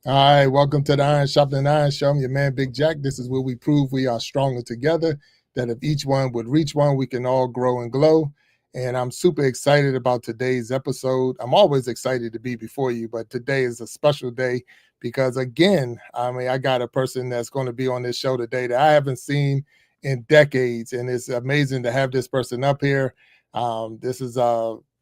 All right, welcome to the Iron Sharpening Iron Show. I'm your man, Big Jack. This is where we prove we are stronger together, that if each one would reach one, we can all grow and glow. And I'm super excited about today's episode. I'm always excited to be before you, but today is a special day because, again, I got a person that's going to be on this show today that I haven't seen in decades, and it's amazing to have this person up here. This is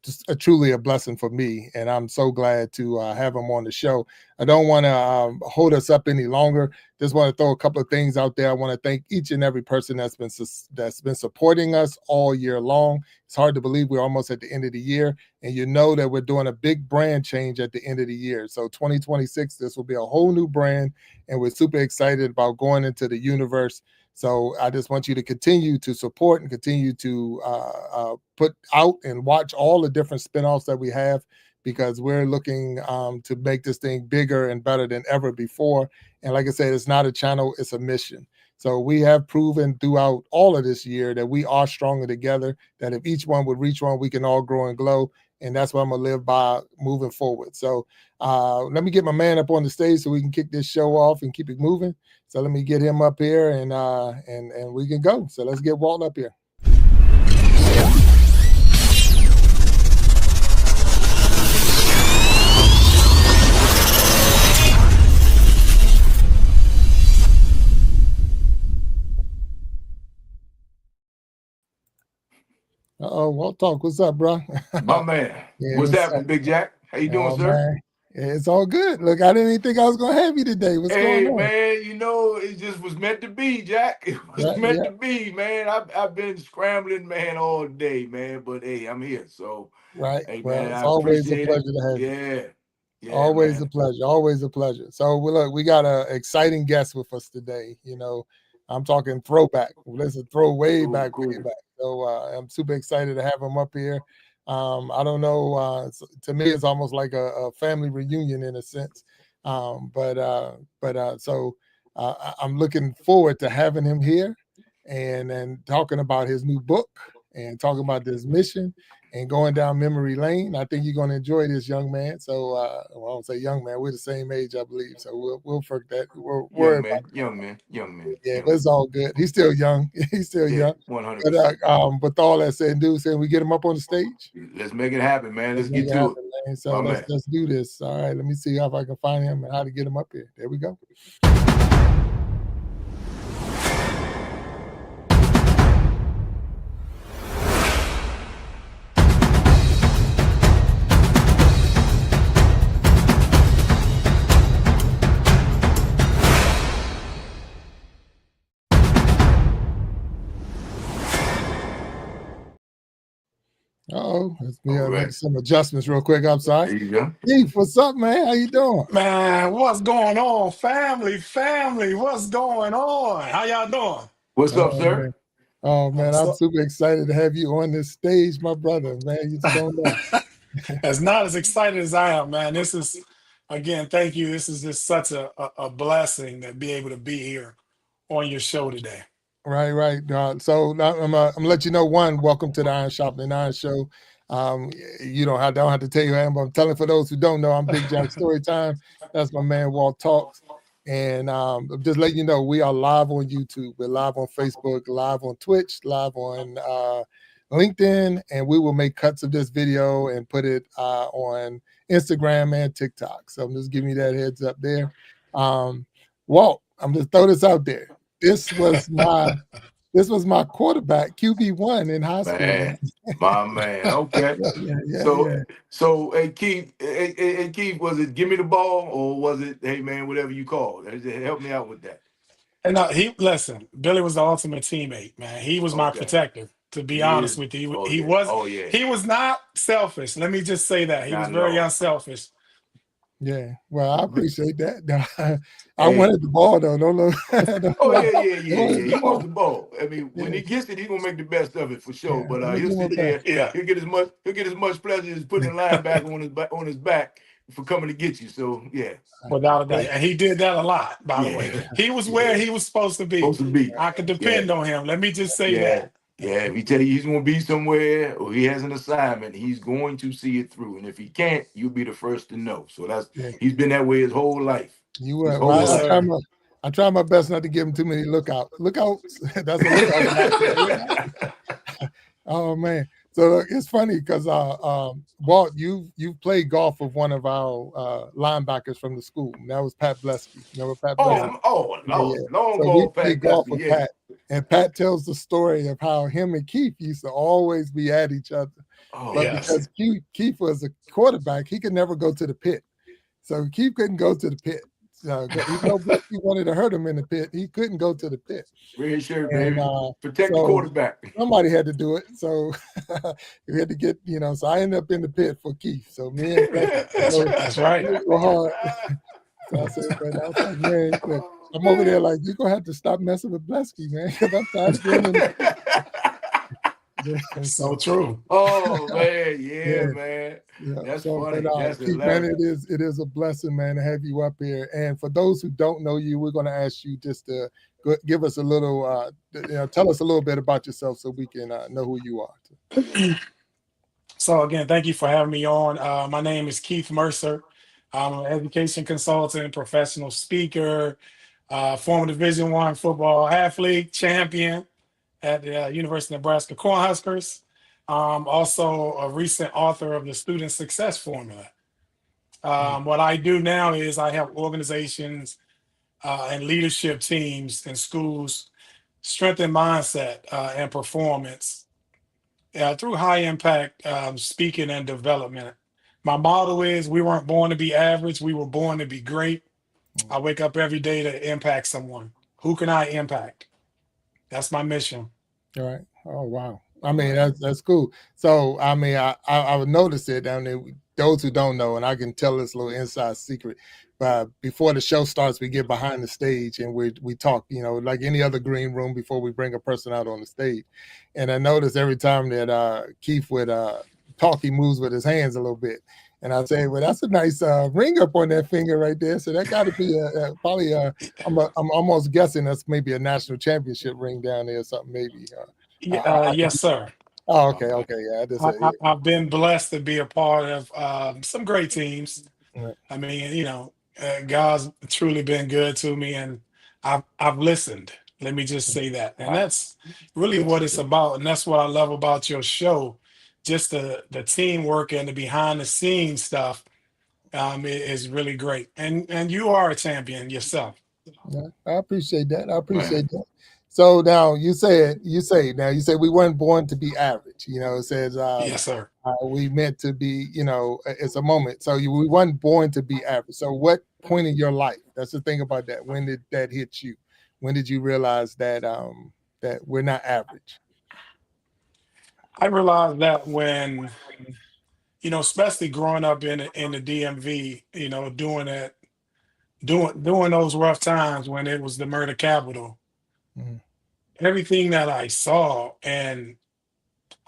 just truly a blessing for me, and I'm so glad to have him on the show. I don't want to hold us up any longer. Just want to throw a couple of things out there. I want to thank each and every person that's been supporting us all year long. It's hard to believe we're almost at the end of the year, and you know that we're doing a big brand change at the end of the year. So 2026, this will be a whole new brand, and we're super excited about going into the universe. So I just want you to continue to support and continue to put out and watch all the different spinoffs that we have, because we're looking to make this thing bigger and better than ever before. And like I said, it's not a channel, it's a mission. So we have proven throughout all of this year that we are stronger together, that if each one would reach one, we can all grow and glow. And that's what I'm going to live by moving forward. So let me get my man up on the stage so we can kick this show off and keep it moving. So let me get him up here and we can go. So let's get Walt up here. Walt Talk. What's up, bro? My man. Yeah, what's happening, Big Jack? How you doing, sir? Man. It's all good. Look, I didn't even think I was going to have you today. What's going on? Man, you know, it just was meant to be, Jack. It was meant to be, man. I've been scrambling, man, all day, man. But, hey, I'm here. So, right. Hey, well, man, it's I always a appreciate pleasure it. to have you. Yeah, always man. a pleasure. Always a pleasure. So, look, we got an exciting guest with us today. You know, I'm talking throwback. Let's throw way back, way back. So I'm super excited to have him up here. I don't know. To me, it's almost like a family reunion in a sense. So I'm looking forward to having him here and talking about his new book and talking about this mission and going down memory lane. I think you're going to enjoy this, young man. So I won't say young man. We're the same age, I believe. So we'll forget that. We'll worry about young man. Yeah, but it's all good. He's still young. He's still young. 100%. But with all that said and do, saying we get him up on the stage. Let's make it happen, man. Let's get to it. Man. So let's do this. All right. Let me see if I can find him and how to get him up here. There we go. Let's make some adjustments real quick. I'm sorry. There you go. Keith, what's up, man? How you doing? Man, what's going on? Family, what's going on? How y'all doing? What's up, sir? Man. Oh, man, I'm super excited to have you on this stage, my brother. Man, you just don't know. As not as excited as I am, man. This is, again, thank you. This is just such a blessing to be able to be here on your show today. Right. So I'm gonna let you know. Welcome to the Iron Sharpening Iron Show. You know, I don't have to tell you who I am, but I'm telling for those who don't know, I'm Big Jack Storytime. That's my man, Walt Talks. And just letting you know, we are live on YouTube. We're live on Facebook, live on Twitch, live on LinkedIn, and we will make cuts of this video and put it on Instagram and TikTok. So I'm just giving you that heads up there. Walt, I'm just throw this out there. This was my quarterback, QB1 in high school. Man, my man. Okay. So hey Keith, was it give me the ball or was it hey man, whatever you call it? Help me out with that. And listen, Billy was the ultimate teammate, man. He was my protector, to be honest with you. He was not selfish. Let me just say that. He was very unselfish. Yeah, well, I appreciate that. I wanted the ball though. No. Yeah. He wants the ball. I mean, when he gets it, he's gonna make the best of it for sure. But he'll sit there. He'll get as much pleasure as putting the linebacker on his back for coming to get you. So yeah, without a doubt, and he did that a lot. By the way, he was where he was supposed to be. I could depend on him. Let me just say that. Yeah, if he tell you he's going to be somewhere or he has an assignment, he's going to see it through. And if he can't, you'll be the first to know. So he's been that way his whole life. You were. Well, I try my best not to give him too many lookouts. That's a lookout. Oh man. So look, it's funny because Walt, you've played golf with one of our linebackers from the school. And that was Pat Blesky. Remember Pat Blesky? Long so ball we Pat played golf Blesky, with Pat, and Pat tells the story of how him and Keith used to always be at each other. Because Keith was a quarterback, he could never go to the pit. So Keith couldn't go to the pit. Even though Blesky wanted to hurt him in the pit, he couldn't go to the pit. Red shirt, baby. Protect the quarterback. Somebody had to do it. So we had to get, so I ended up in the pit for Keith. So me and that's right. It was hard. So I said, but I was like, man, I'm over there like, you're gonna have to stop messing with Blesky, man, because I'm tired of being in the So true. Oh man, man. Yeah. That's funny. That's Keith, man, it is a blessing, man, to have you up here. And for those who don't know you, we're going to ask you just to give us a little, tell us a little bit about yourself so we can know who you are. So again, thank you for having me on. My name is Keith Mercer. I'm an education consultant, professional speaker, former Division I football athlete, champion at the University of Nebraska Cornhuskers. Also a recent author of the Student Success Formula. What I do now is I help organizations and leadership teams in schools strengthen mindset and performance through high impact speaking and development. My motto is we weren't born to be average, we were born to be great. I wake up every day to impact someone. Who can I impact? That's my mission. All right. Oh, wow. I mean, that's cool. So, I mean, I would notice it down there. Those who don't know, and I can tell this little inside secret, but before the show starts, we get behind the stage and we talk, like any other green room before we bring a person out on the stage. And I notice every time that Keith would talk, he moves with his hands a little bit. And I say, well, that's a nice ring up on that finger right there. So that got to be probably I'm almost guessing that's maybe a national championship ring down there or something, maybe. Yes, sir. Oh, okay. Yeah, I've been blessed to be a part of some great teams. Right. I mean, God's truly been good to me, and I've listened. Let me just say that, and that's really what it's about, and that's what I love about your show. Just the teamwork and the behind the scenes stuff is really great, and you are a champion yourself. Yeah, I appreciate that. So now you say we weren't born to be average. It says yes, sir. We meant to be. It's a moment. So we weren't born to be average. So what point in your life? That's the thing about that. When did that hit you? When did you realize that that we're not average? I realized that when, especially growing up in the DMV, during those rough times when it was the murder capital, everything that I saw, and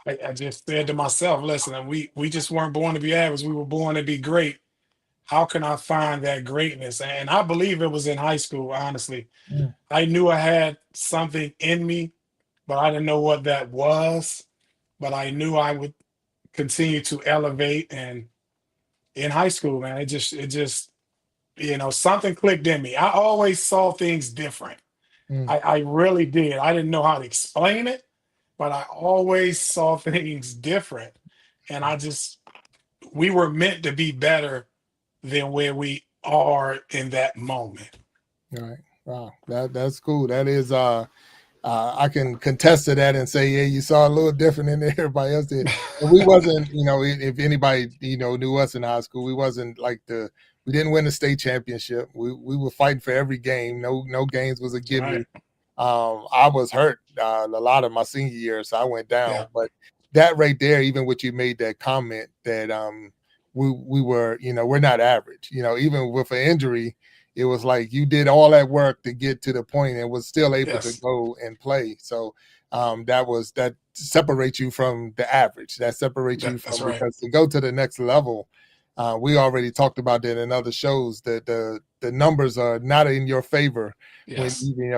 I just said to myself, listen, we just weren't born to be average. We were born to be great. How can I find that greatness? And I believe it was in high school, honestly. I knew I had something in me, but I didn't know what that was. But I knew I would continue to elevate. And in high school, man, it just something clicked in me. I always saw things different. I really did. I didn't know how to explain it, but I always saw things different. And we were meant to be better than where we are in that moment. All right. Wow. That's cool. That is I can contest to that and say, yeah, you saw a little different than everybody else did. And we wasn't, if anybody, knew us in high school, we wasn't like we didn't win the state championship. We were fighting for every game. No games was a gimme. Right. I was hurt a lot of my senior year, so I went down. Yeah. But that right there, even what you made that comment that we were, we're not average. Even with an injury, it was like you did all that work to get to the point and was still able to go and play. So that separates you from the average. That separates you from because to go to the next level. We already talked about that in other shows that the numbers are not in your favor. Yes. When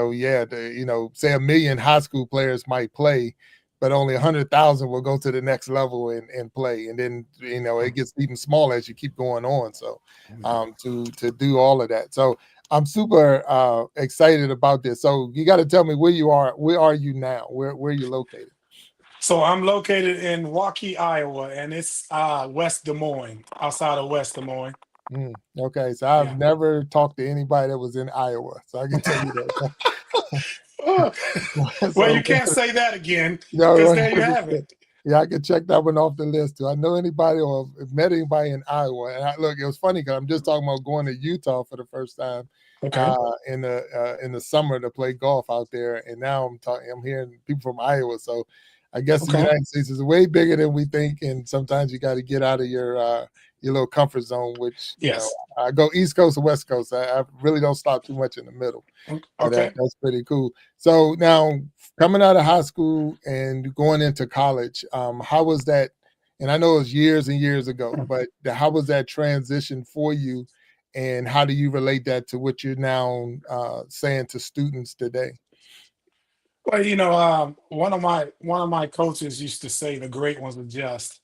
say 1 million high school players might play, but only 100,000 will go to the next level and play. And then, it gets even smaller as you keep going on. So to do all of that. So I'm super excited about this. So you got to tell me where you are. Where are you now? Where are you located? So I'm located in Waukee, Iowa, and it's West Des Moines, outside of West Des Moines. Okay, so I've Yeah. never talked to anybody that was in Iowa, so I can tell you that. Well, you So can't say that again, no, because there you have 100%. it. Yeah, I can check that one off the list too. I know anybody or have met anybody in Iowa, and look, it was funny because I'm just talking about going to Utah for the first time Okay. in the summer to play golf out there, and now I'm hearing people from Iowa. So I guess the Okay. United States is way bigger than we think, and sometimes you got to get out of your little comfort zone. Which Yes. I go East Coast or West Coast. I really don't stop too much in the middle. So Okay. that's pretty cool. So now coming out of high school and going into college, how was that? And I know it was years and years ago, but how was that transition for you? And how do you relate that to what you're now saying to students today? Well, one of my coaches used to say, "The great ones are just."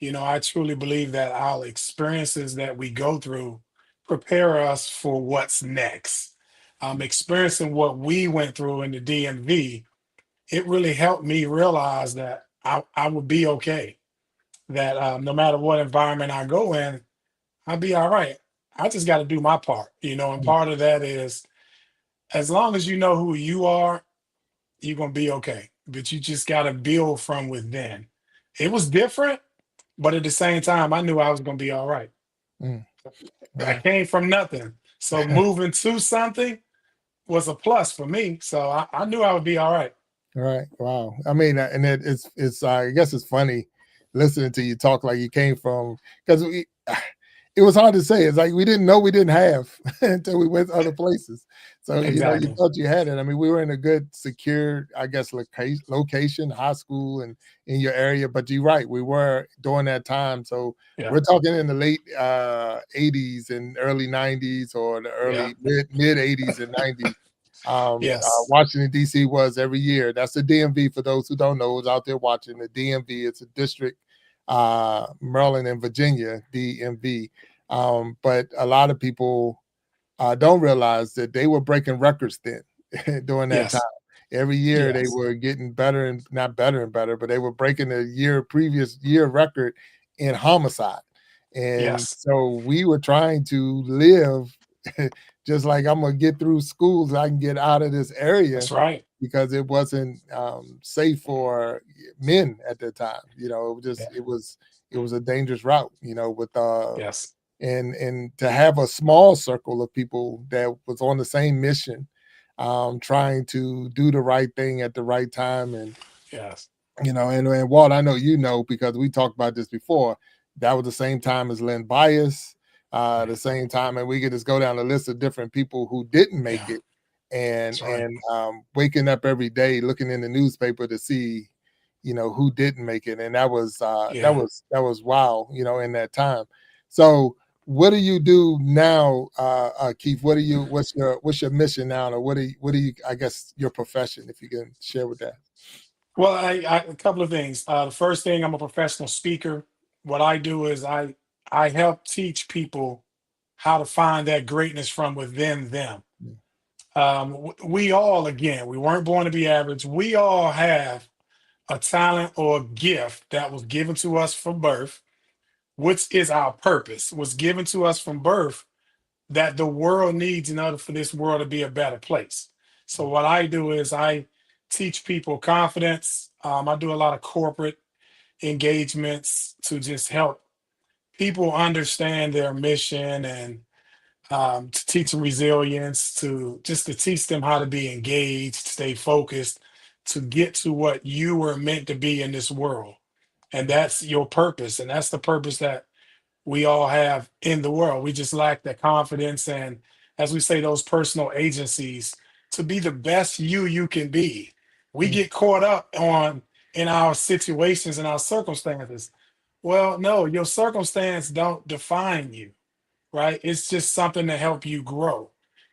I truly believe that our experiences that we go through prepare us for what's next. Experiencing what we went through in the DMV, it really helped me realize that I would be okay. That no matter what environment I go in, I'll be all right. I just got to do my part, and Mm, part of that is as long as you know who you are, you're going to be okay. But you just got to build from within. It was different, but at the same time, I knew I was going to be all right. mm, I right. came from nothing. So moving to something was a plus for me. So I knew I would be all right. Right. Wow. I mean, and it's I guess it's funny listening to you talk like you came from because it was hard to say. It's like we didn't know we didn't have until we went other places. So you Exactly. thought you had it. I mean, we were in a good, secure, I guess, location, high school, and in your area. But you're right, we were during that time. So Yeah. we're talking in the late '80s and early '90s, or the Yeah. early mid '80s and '90s. Yes. Washington D.C. was every year. That's the DMV. For those who don't know, who's out there watching, the DMV. It's a district, Maryland and Virginia, DMV. But a lot of people don't realize that they were breaking records then during that time. Yes. Every year they Yes. were getting better and not better and better, but they were breaking the previous year record in homicide. And Yes. so we were trying to live just like I'm gonna get through school so I can get out of this area That's right. because it wasn't safe for men at the time. It was Yeah. just it was a dangerous route. With Yes. and to have a small circle of people that was on the same mission, trying to do the right thing at the right time. And Yes. and Walt, I know because we talked about this before. That was the same time as Len Bias, the same time, and we could just go down the list of different people who didn't make Yeah. it, and That's right. waking up every day looking in the newspaper to see, who didn't make it, and that was Yeah. wow, in that time. So what do you do now, Keith? What's your mission now, or what do you I guess your profession, if you can share with that? Well, a couple of things. The first thing, I'm a professional speaker. What I do is I help teach people how to find that greatness from within them. Mm, We all, again, we weren't born to be average. We all have a talent or a gift that was given to us from birth, which is our purpose, was given to us from birth that the world needs in order for this world to be a better place. So what I do is I teach people confidence. I do a lot of corporate engagements to just help people understand their mission, and to teach them resilience, to just to teach them how to be engaged, stay focused, to get to what you were meant to be in this world. And that's your purpose. And that's the purpose that we all have in the world. We just lack the confidence and, as we say, those personal agencies to be the best you can be. We mm, get caught up on in our situations and our circumstances. Well, no, your circumstance don't define you, right? It's just something to help you grow.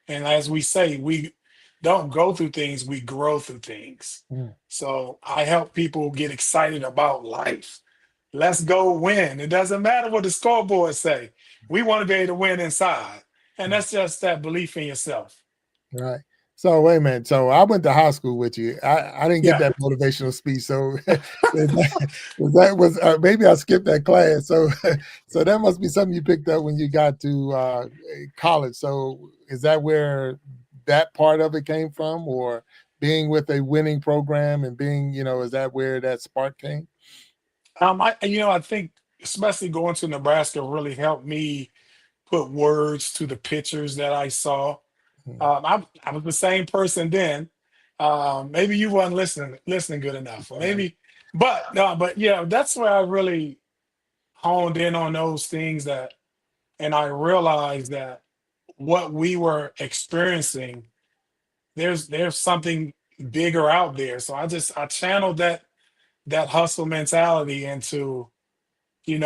And as we say, we don't go through things, we grow through things. mm. So I help people get excited about life. Let's go win. It doesn't matter what the scoreboard say. We want to be able to win inside. And that's just that belief in yourself. Right. So wait a minute. So I went to high school with you. I didn't get Yeah. that motivational speech. So that was maybe I skipped that class. So so that must be something you picked up when you got to college. So is that where that part of it came from, or being with a winning program and being, is that where that spark came? I think especially going to Nebraska really helped me put words to the pictures that I saw. Mhm. I was the same person then. Maybe you weren't listening good enough, or Right. maybe, but no, but yeah, that's where I really honed in on those things and I realized that what we were experiencing, there's something bigger out there. So I channeled that hustle mentality into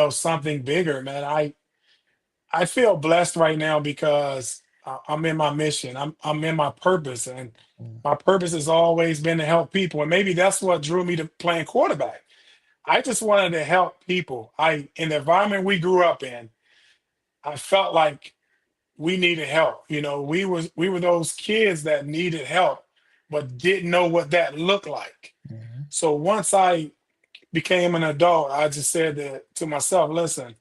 something bigger, man. I feel blessed right now because I'm in my mission. I'm in my purpose, and Mm. my purpose has always been to help people. And maybe that's what drew me to playing quarterback. I just wanted to help people. In the environment we grew up in, I felt like we needed help. We were those kids that needed help, but didn't know what that looked like. Mhm. So once I became an adult, I just said to myself, listen,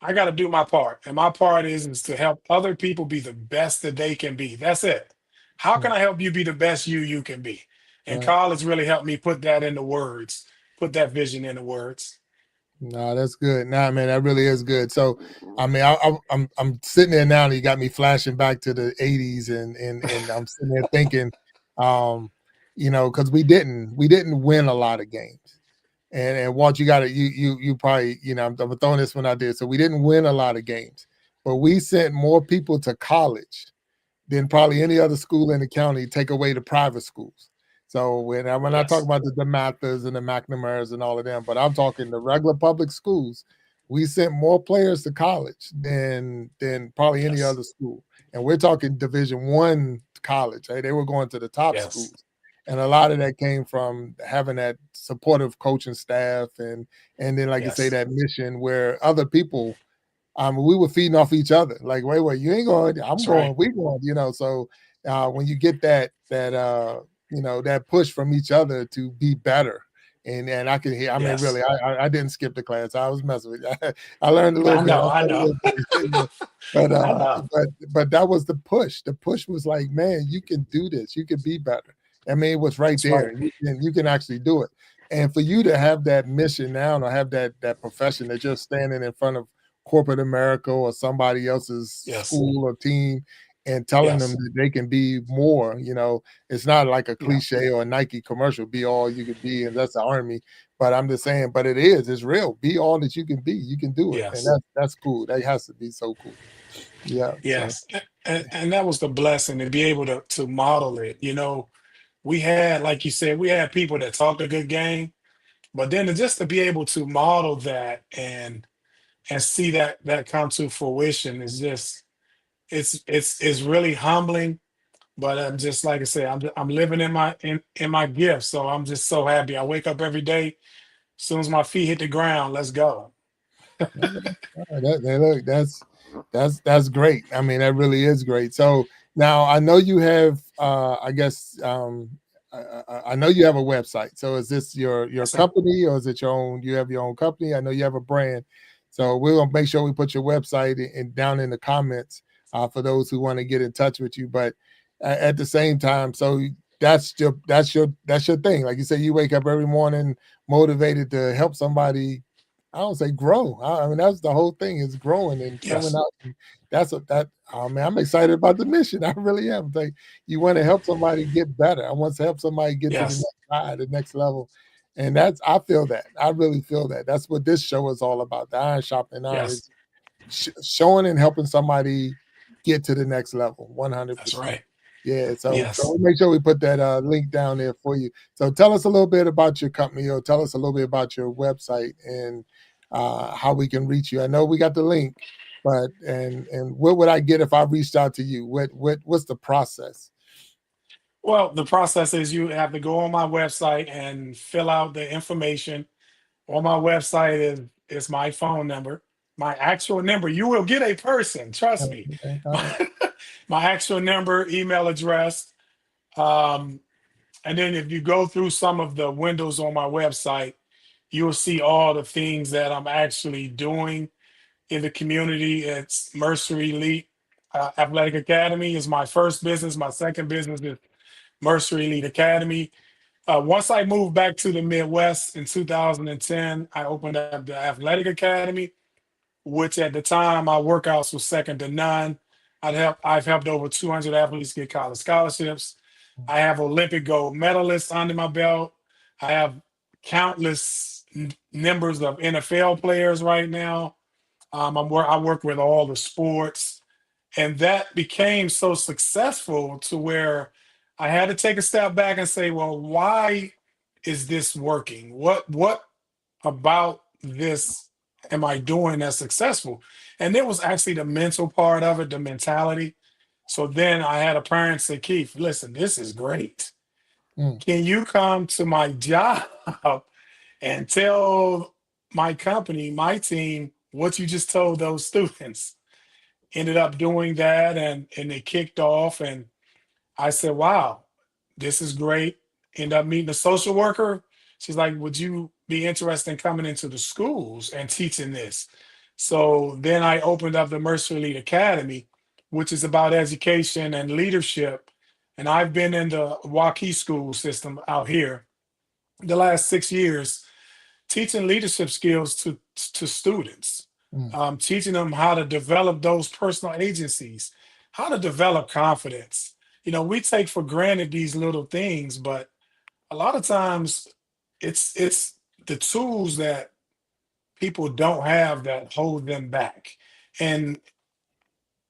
I got to do my part. And my part is to help other people be the best that they can be. That's it. How Mm. can I help you be the best you can be? And Right. college really helped me put that into words, put that vision into words. No, that's good. Nah, man, that really is good. So, I mean, I'm sitting there now, and you got me flashing back to the '80s, and I'm sitting there thinking, because we didn't win a lot of games, and Walt, you got to you probably I'm throwing this one out there. So we didn't win a lot of games, but we sent more people to college than probably any other school in the county, take away the private schools. So when I talk Yes. about the Mathers and the McNamara's and all of them, but I'm talking the regular public schools, we sent more players to college than probably any Yes. other school. And we're talking Division I college. Hey, they were going to the top Yes. schools. And a lot of that came from having that supportive coaching staff and then like you say, Yes. that mission where other people we were feeding off each other. Like, wait, you ain't going, I'm That's right. going, we going, So when you get that push from each other to be better. And I can hear, I mean, really, Yes. I didn't skip the class. I was messing with you. I learned a little I bit. know. I I studied a know. little bit. Yeah. But I know. but that was the push. The push was like, man, you can do this. You can be better. I mean, it was right That's there. right. You can actually do it. And for you to have that mission now, or have that profession that you're standing in front of corporate America or somebody else's Yes. school or team and telling them Yes. that they can be more, it's not like a Yeah. cliche or a Nike commercial, be all you can be, and that's the army. But I'm just saying, but it's real. Be all that you can be. You can do it. And Yes. that's cool. That has to be so cool. Yeah. So Yes. And that was the blessing to be able to model it. We had, like you said, we had people that talked a good game, but then just to be able to model that and see that come to fruition is just it's really humbling. But I'm just like I said, I'm living in my gift, so I'm just so happy. I wake up every day. As soon as my feet hit the ground, let's go. look, that's great. I mean, that really is great. So now I know you have, I guess, I know you have a website. So is this your Yes, sir. company, or is it your own? You have your own company. I know you have a brand. So we're gonna make sure we put your website down in the comments for those who want to get in touch with you. But at the same time, so that's your thing. Like you said, you wake up every morning motivated to help somebody. I don't say grow. I mean, that's the whole thing, is growing and coming Yes. out. And oh man, I'm excited about the mission. I really am. Like, you want to help somebody get better. I want to help somebody get to the Yes. next high, the next level. And I feel that. I really feel that. That's what this show is all about. The Iron Sharpening Iron Yes. is showing and helping somebody get to the next level. That's 100%. right. Yeah, so Yes. we'll make sure we put that link down there for you. So tell us a little bit about your company, or tell us a little bit about your website and how we can reach you. I know we got the link, but and what would I get if I reached out to you? What's the process? Well, the process is you have to go on my website and fill out the information. On my website is my phone number, my actual number. You will get a person, trust Oh, me. okay. All right. My actual number, email address. Um, and then if you go through some of the windows on my website, you'll see all the things that I'm actually doing in the community. It's Mercer Elite Athletic Academy is my first business. My second business is Mercer Elite Academy. Once I moved back to the Midwest in 2010, I opened up the Athletic Academy, which at the time my workouts were second to none. I've helped over 200 athletes get college scholarships. I have Olympic gold medalists under my belt. I have countless numbers of NFL players right now. I work with all the sports, and that became so successful to where I had to take a step back and say, well, why is this working? What about this am I doing that's successful? And it was actually the mental part of it, the mentality. So then I had a parent say, Keith, listen, this is great. Mm. Can you come to my job and tell my company, my team, what you just told those students? Ended up doing that, and they kicked off, and I said, wow, this is great. End up meeting a social worker. She's like, would you be interested in coming into the schools and teaching this? So then I opened up the Mercer Elite Academy, which is about education and leadership. And I've been in the Waukee school system out here the last 6 years, teaching leadership skills to students, Mm. teaching them how to develop those personal agencies, how to develop confidence. We take for granted these little things, but a lot of times it's the tools that people don't have that hold them back. And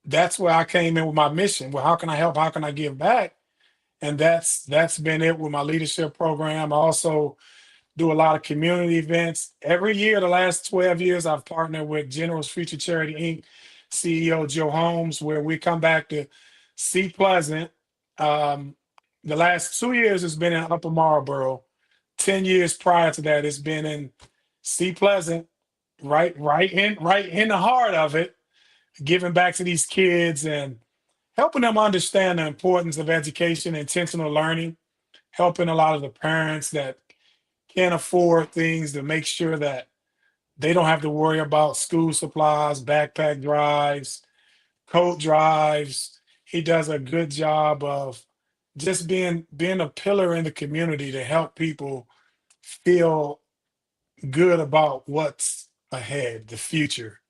that's where I came in with my mission. Well, how can I help? How can I give back? And that's been it with my leadership program. I also do a lot of community events. Every year, the last 12 years, I've partnered with General's Future Charity Inc. CEO Joe Holmes, where we come back to See Pleasant. Um, the last 2 years has been in Upper Marlboro. 10 years prior to that, it's been in See Pleasant, right in the heart of it, giving back to these kids and helping them understand the importance of education, intentional learning, helping a lot of the parents that can't afford things to make sure that they don't have to worry about school supplies, backpack drives, coat drives. He does a good job of just being a pillar in the community to help people feel good about what's ahead, the future.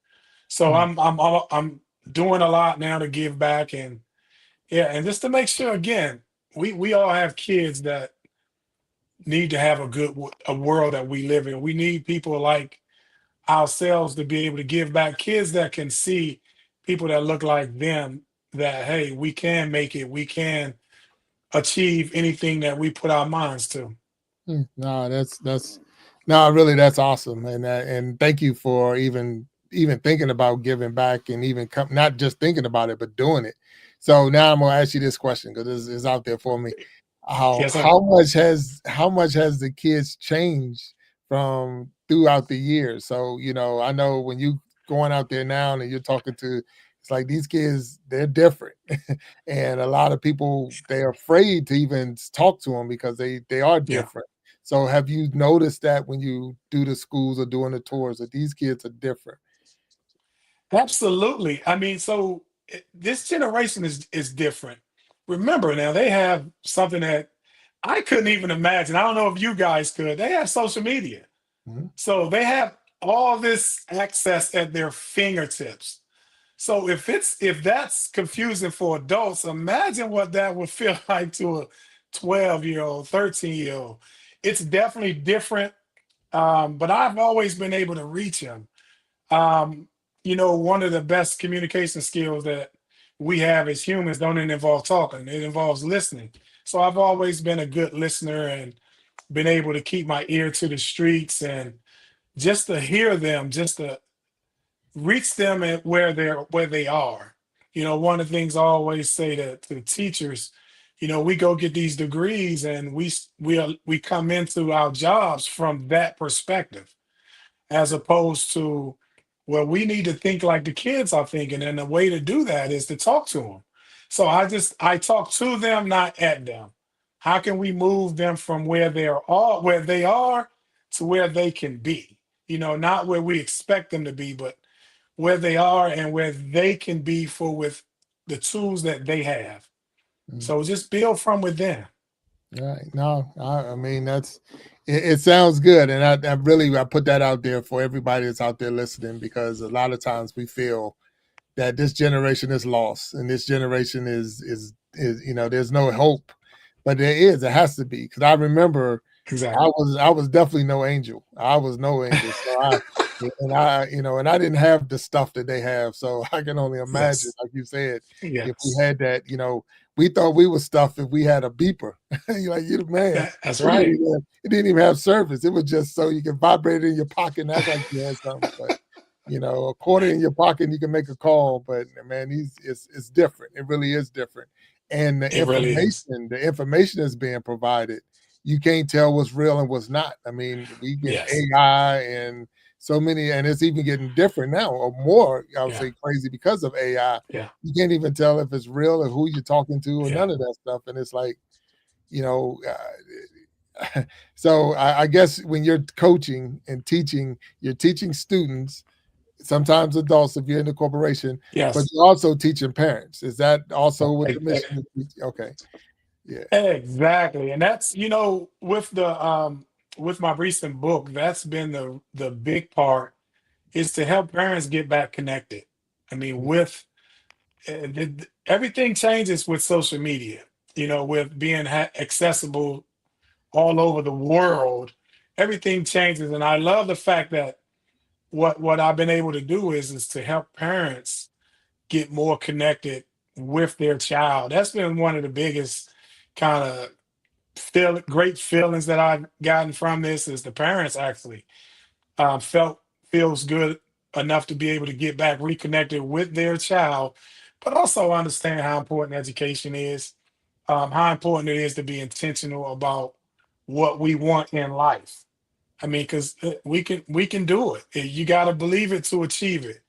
So Mm. I'm doing a lot now to give back, and yeah, and just to make sure again, we all have kids that need to have a world that we live in. We need people like ourselves to be able to give back, kids that can see people that look like them, that hey, we can make it, we can achieve anything that we put our minds to. No, that's no, really, that's awesome, and thank you for even thinking about giving back and even not just thinking about it, but doing it. So now I'm gonna ask you this question because it's out there for me. How Yes, sir. how much has the kids changed from throughout the years? So I know when you going out there now and you're talking to, it's like these kids, they're different. And a lot of people, they're afraid to even talk to them because they are Yeah. different. So have you noticed that when you do the schools or doing the tours that these kids are different? Absolutely. I mean, so this generation is different. Remember now, they have something that I couldn't even imagine. I don't know if you guys could. They have social media. Mhm. So they have all this access at their fingertips. So if that's confusing for adults, imagine what that would feel like to a 12-year-old, 13-year-old. It's definitely different. But I've always been able to reach them. Um, one of the best communication skills that we have as humans don't involve talking, it involves listening. So I've always been a good listener and been able to keep my ear to the streets and just to hear them, just to reach them at where they are. One of the things I always say to teachers, we go get these degrees and we come into our jobs from that perspective, as opposed to Well, we need to think like the kids are thinking, and the way to do that is to talk to them. So I talk to them, not at them. How can we move them from where they are to where they can be? Not where we expect them to be, but where they are and where they can be with the tools that they have. So just build from within. Right. No, I mean, it sounds good. And I put that out there for everybody that's out there listening, because a lot of times we feel that this generation is lost and this generation is there's no hope, but it has to be. Because I remember Exactly. I was definitely no angel. I was no angel. So I didn't have the stuff that they have. So I can only imagine, Yes. like you said, if we Yes. had that, we thought we was stuff if we had a beeper. You're the man. That's right. It didn't even have service. It was just so you can vibrate it in your pocket and act like you had something. But a quarter in your pocket and you can make a call. But man, it's different. It really is different. And It really is. the information that's being provided, you can't tell what's real and what's not. I mean, we get Yes. AI and so many, and it's even getting different now, or more, I would say, crazy because of AI. Yeah. You can't even tell if it's real or who you're talking to or none of that stuff. And it's like, so I guess when you're coaching and teaching, you're teaching students, sometimes adults if you're in the corporation, Yes. but you're also teaching parents. Is that also what the mission is? Okay. Yeah. Exactly. And that's, with my recent book, that's been the big part, is to help parents get back connected. I mean, with everything changes with social media, with being accessible all over the world, everything changes. And I love the fact that what I've been able to do is to help parents get more connected with their child. That's been one of the biggest kind of great feelings that I've gotten from this, is the parents actually feels good enough to be able to get back reconnected with their child, but also understand how important education is, how important it is to be intentional about what we want in life. I mean, because we can do it. You got to believe it to achieve it.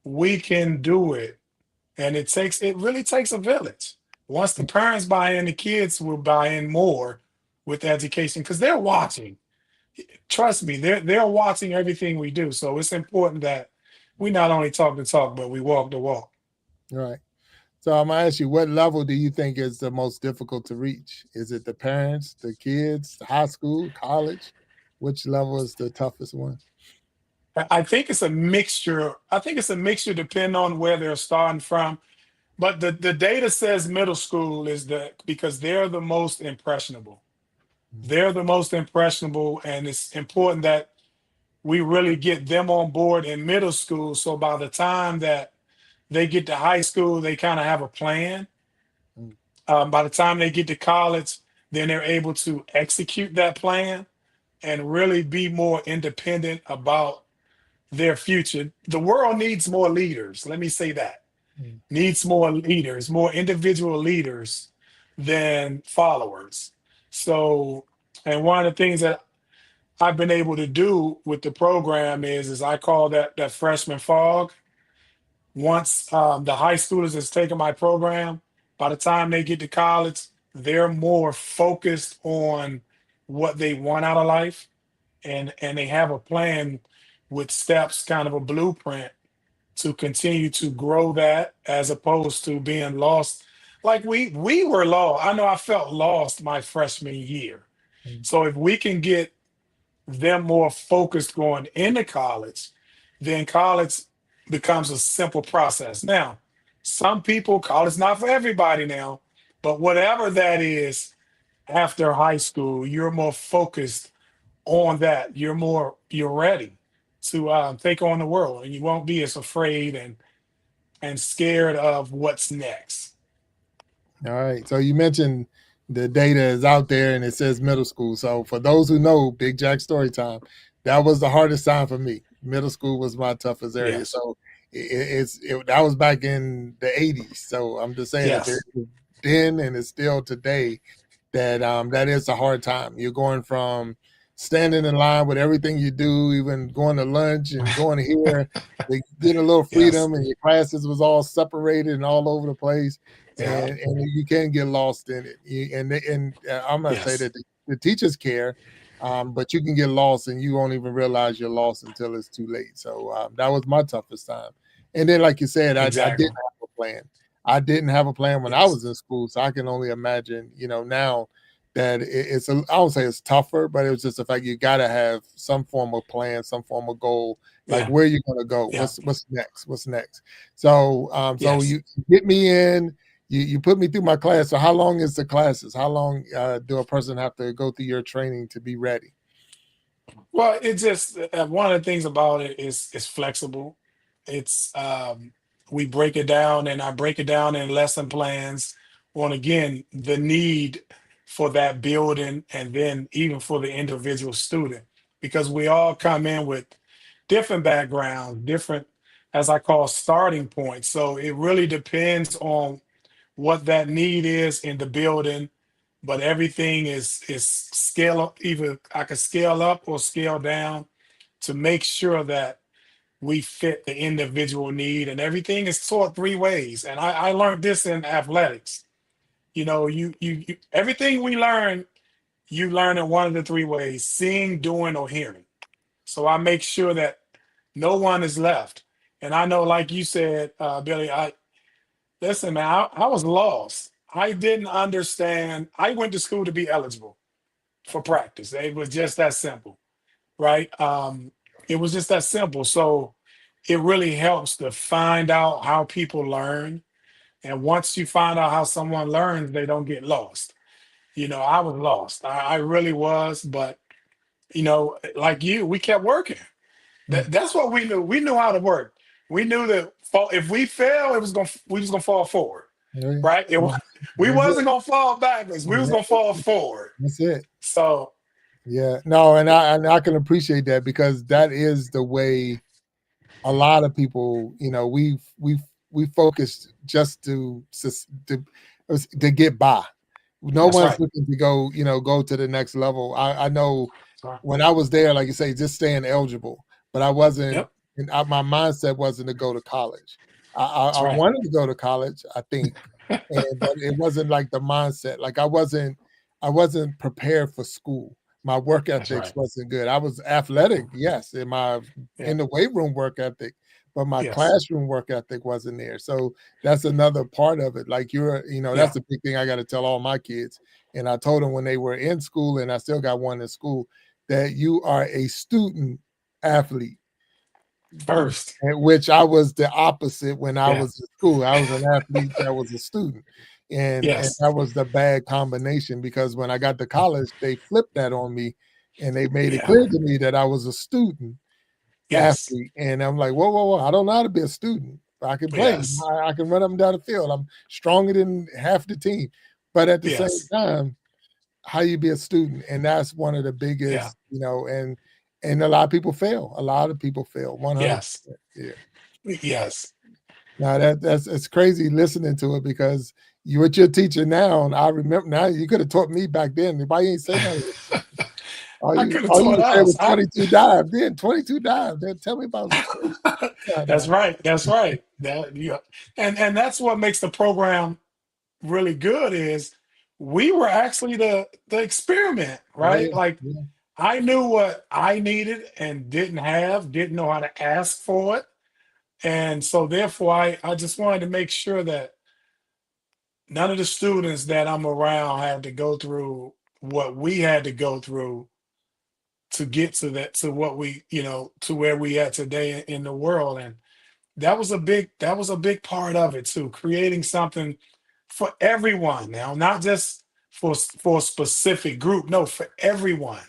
We can do it, and it really takes a village. Once the parents buy in, the kids will buy in more with education, because they're watching. Trust me, they're watching everything we do. So it's important that we not only talk the talk, but we walk the walk. Right. So I'm gonna ask you, what level do you think is the most difficult to reach? Is it the parents, the kids, high school, college? Which level is the toughest one? I think it's a mixture. I think it's a mixture depending on where they're starting from. But the data says middle school because they're the most impressionable. They're the most impressionable, and it's important that we really get them on board in middle school. So by the time that they get to high school, they kind of have a plan. By the time they get to college, then they're able to execute that plan and really be more independent about their future. The world needs more leaders. Let me say that. Needs more leaders, more individual leaders than followers. So, and one of the things that I've been able to do with the program is I call that freshman fog. Once the high schoolers has taken my program, by the time they get to college, they're more focused on what they want out of life, and they have a plan with steps, kind of a blueprint to continue to grow that, as opposed to being lost. Like we were lost. I know I felt lost my freshman year. So if we can get them more focused going into college, then college becomes a simple process. Now, some people, college not for everybody now, but whatever that is, after high school, you're more focused on that. You're ready to take on the world, and you won't be as afraid and scared of what's next. All right. So you mentioned the data is out there and it says middle school. So for those who know Big Jack story time, that was the hardest time for me. Middle school was my toughest area. Yes. So that was back in the 80s. So I'm just saying that Yes. then and it's still today that that is a hard time. You're going from standing in line with everything you do, even going to lunch and going here. They get a little freedom, and your classes was all separated and all over the place, and you can get lost in it. And I'm not saying that the teachers care, but you can get lost and you won't even realize you're lost until it's too late. So that was my toughest time. And then, like you said, I didn't have a plan. I didn't have a plan when I was in school, so I can only imagine, now that I would say it's tougher, but it was just the fact you got to have some form of plan, some form of goal, like where you're going to go. What's next? So, so you get me in, you put me through my class. So how long is the classes? How long do a person have to go through your training to be ready? Well, it just one of the things about it is it's flexible. It's we break it down, and I break it down in lesson plans on, again, the need for that building, and then even for the individual student, because we all come in with different backgrounds, different, as I call, starting points. So it really depends on what that need is in the building, but everything is scale up. Either I could scale up or scale down to make sure that we fit the individual need, and everything is taught three ways. And I learned this in athletics. You everything we learn, you learn in one of the three ways: seeing, doing, or hearing. So I make sure that no one is left. And I know, like you said, Billy, listen, man, I was lost. I didn't understand. I went to school to be eligible for practice. It was just that simple, right? It was just that simple. So it really helps to find out how people learn. And once you find out how someone learns, they don't get lost. I was lost. I really was. But, like you, we kept working. That's what we knew. We knew how to work. We knew that if we fail, we was gonna fall forward, right? We wasn't gonna fall backwards. We was gonna fall forward. That's it. So, yeah, no, and I can appreciate that, because that is the way a lot of people, we focus just to get by. No one's looking to go to the next level. I know when I was there, like you say, just staying eligible, but I wasn't. My mindset wasn't to go to college. I wanted to go to college, I think, but it wasn't like the mindset. Like I wasn't prepared for school. My work ethics wasn't good. I was athletic, yes, in the weight room work ethic, but my classroom work ethic wasn't there. So that's another part of it. Like that's the big thing I got to tell all my kids. And I told them when they were in school, and I still got one in school, that you are a student athlete first. Which I was the opposite when I was in school. I was an athlete that was a student. And that was the bad combination, because when I got to college, they flipped that on me, and they made it clear to me that I was a student athlete. And I'm like, whoa, I don't know how to be a student. I can play. I can run up and down the field. I'm stronger than half the team. But at the same time, how you be a student? And that's one of the biggest, and a lot of people fail. 100%. Yes. Now it's crazy listening to it, because what you're teaching now, and I remember now, you could have taught me back then. Why you ain't say nothing? All you said was 22 dives. Then 22 dives. Then tell me about it. That's right. And that's what makes the program really good, is we were actually the experiment, right? I knew what I needed and didn't know how to ask for it. And so therefore I just wanted to make sure that none of the students that I'm around had to go through what we had to go through to get to what we, to where we at today in the world. And that was a big part of it too, creating something for everyone now, not just for a specific group, no, for everyone.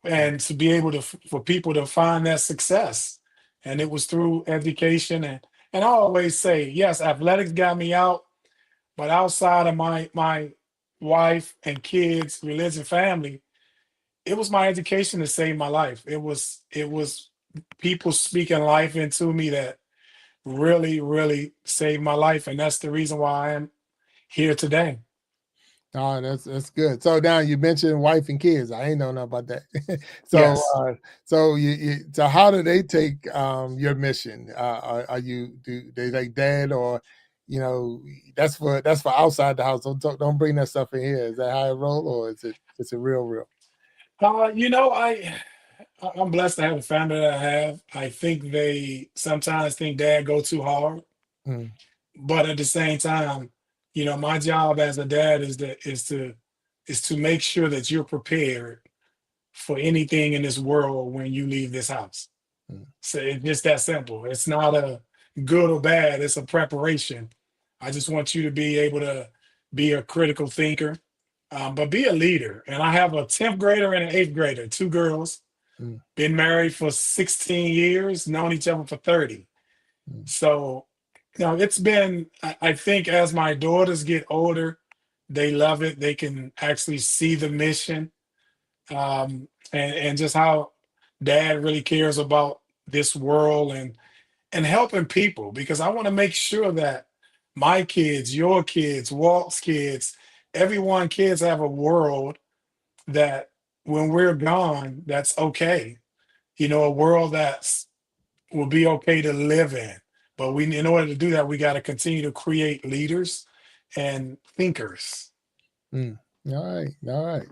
And to be able to, for people to find that success. And it was through education. And I always say, yes, athletics got me out, but outside of my wife and kids, religion, family, it was my education that saved my life. It was people speaking life into me that really, really saved my life. And that's the reason why I am here today. Oh, that's good. So now you mentioned wife and kids. I ain't know nothing about that. So Yes. so how do they take your mission? Are you do they like dad, or that's for outside the house? Don't bring that stuff in here. Is that how it roll, or is it real? I'm blessed to have the family that I have. I think they sometimes think dad go too hard, Mm, but at the same time, my job as a dad is to make sure that you're prepared for anything in this world when you leave this house. mm, So it's just that simple. It's not a good or bad, it's a preparation. I just want you to be able to be a critical thinker, but be a leader. And I have a 10th grader and an 8th grader, two girls, mm, been married for 16 years, known each other for 30. mm, So, it's been, I think as my daughters get older, they love it. They can actually see the mission, and just how dad really cares about this world and helping people, because I want to make sure that my kids, your kids, Walt's kids, everyone kids have a world that when we're gone, that's okay. A world that's will be okay to live in. But in order to do that, we got to continue to create leaders and thinkers. mm. All right.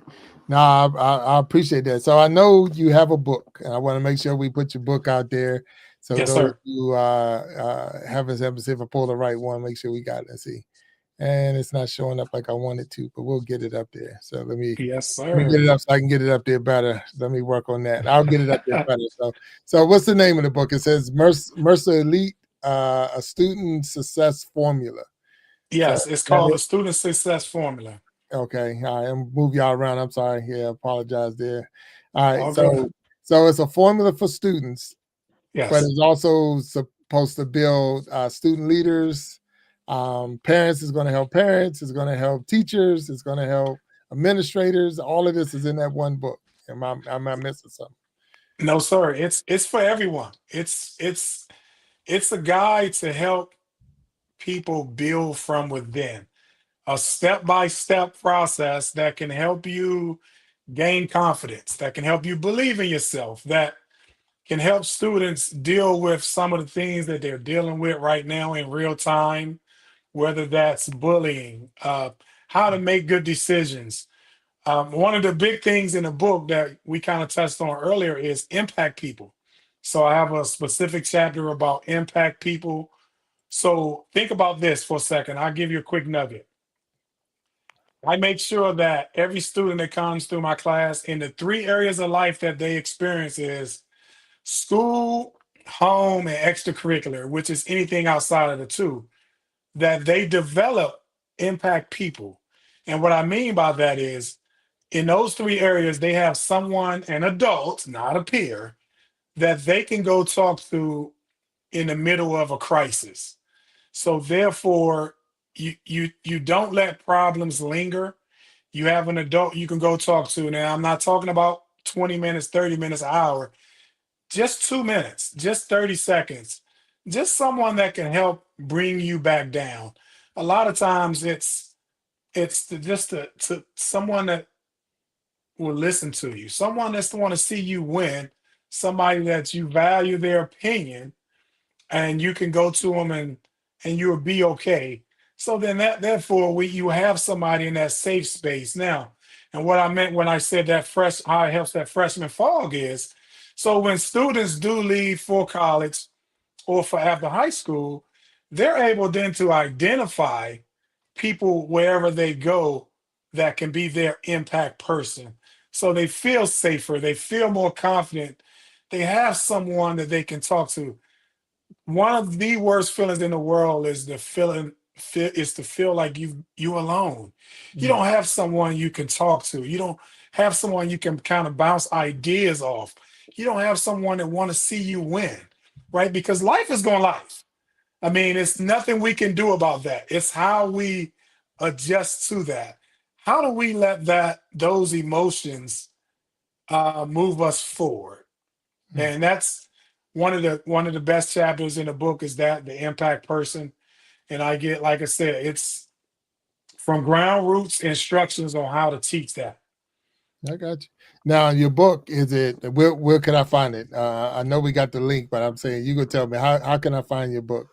No, I appreciate that. So I know you have a book, and I want to make sure we put your book out there. So Yes, those sir. who haven't see if I pull the right one, make sure we got it. Let's see. And it's not showing up like I want it to, but we'll get it up there. So Yes, let me get it sir. up so I can get it up there better. Let me work on that. I'll get it up there better. So what's the name of the book? It says Mercer Elite, a student success formula. So Yes, it's that called it? the Student Success Formula. Okay. All right. I'm move y'all around. I'm sorry. Yeah, apologize there. All right. All good. So it's a formula for students, but Yes. it's also supposed to build student leaders. Parents is going to help parents. It's going to help teachers. It's going to help administrators. All of this is in that one book. Am I missing something? No, sir. It's for everyone. It's a guide to help people build from within. A step-by-step process that can help you gain confidence, that can help you believe in yourself, that can help students deal with some of the things that they're dealing with right now in real time, whether that's bullying, how to make good decisions. One of the big things in the book that we kind of touched on earlier is impact people. So I have a specific chapter about impact people. So think about this for a second. I'll give you a quick nugget. I make sure that every student that comes through my class in the three areas of life that they experience is school, home, and extracurricular, which is anything outside of the two, that they develop impact people. And what I mean by that is in those three areas, they have someone, an adult, not a peer, that they can go talk to in the middle of a crisis. So therefore, you don't let problems linger. You have an adult you can go talk to. Now, I'm not talking about 20 minutes, 30 minutes, an hour, just 2 minutes, just 30 seconds, just someone that can help bring you back down. A lot of times it's to someone that will listen to you, someone that's want to see you win, somebody that you value their opinion, and you can go to them and you'll be okay. So then therefore you have somebody in that safe space now. And what I meant when I said that how it helps that freshman fog is, so when students do leave for college or for after high school, they're able then to identify people wherever they go that can be their impact person. So they feel safer, they feel more confident, they have someone that they can talk to. One of the worst feelings in the world is the feeling is to feel like you alone. You Mm, don't have someone you can talk to. You don't have someone you can kind of bounce ideas off. You don't have someone that want to see you win, right? Because life is going life. I mean, it's nothing we can do about that. It's how we adjust to that. How do we let those emotions move us forward? mm, And that's one of the best chapters in the book is that the impact person. And I get, like I said, from ground roots instructions on how to teach that. I got you. Now, your book, is it, where can I find it? I know we got the link, but I'm saying you could tell me, how can I find your book?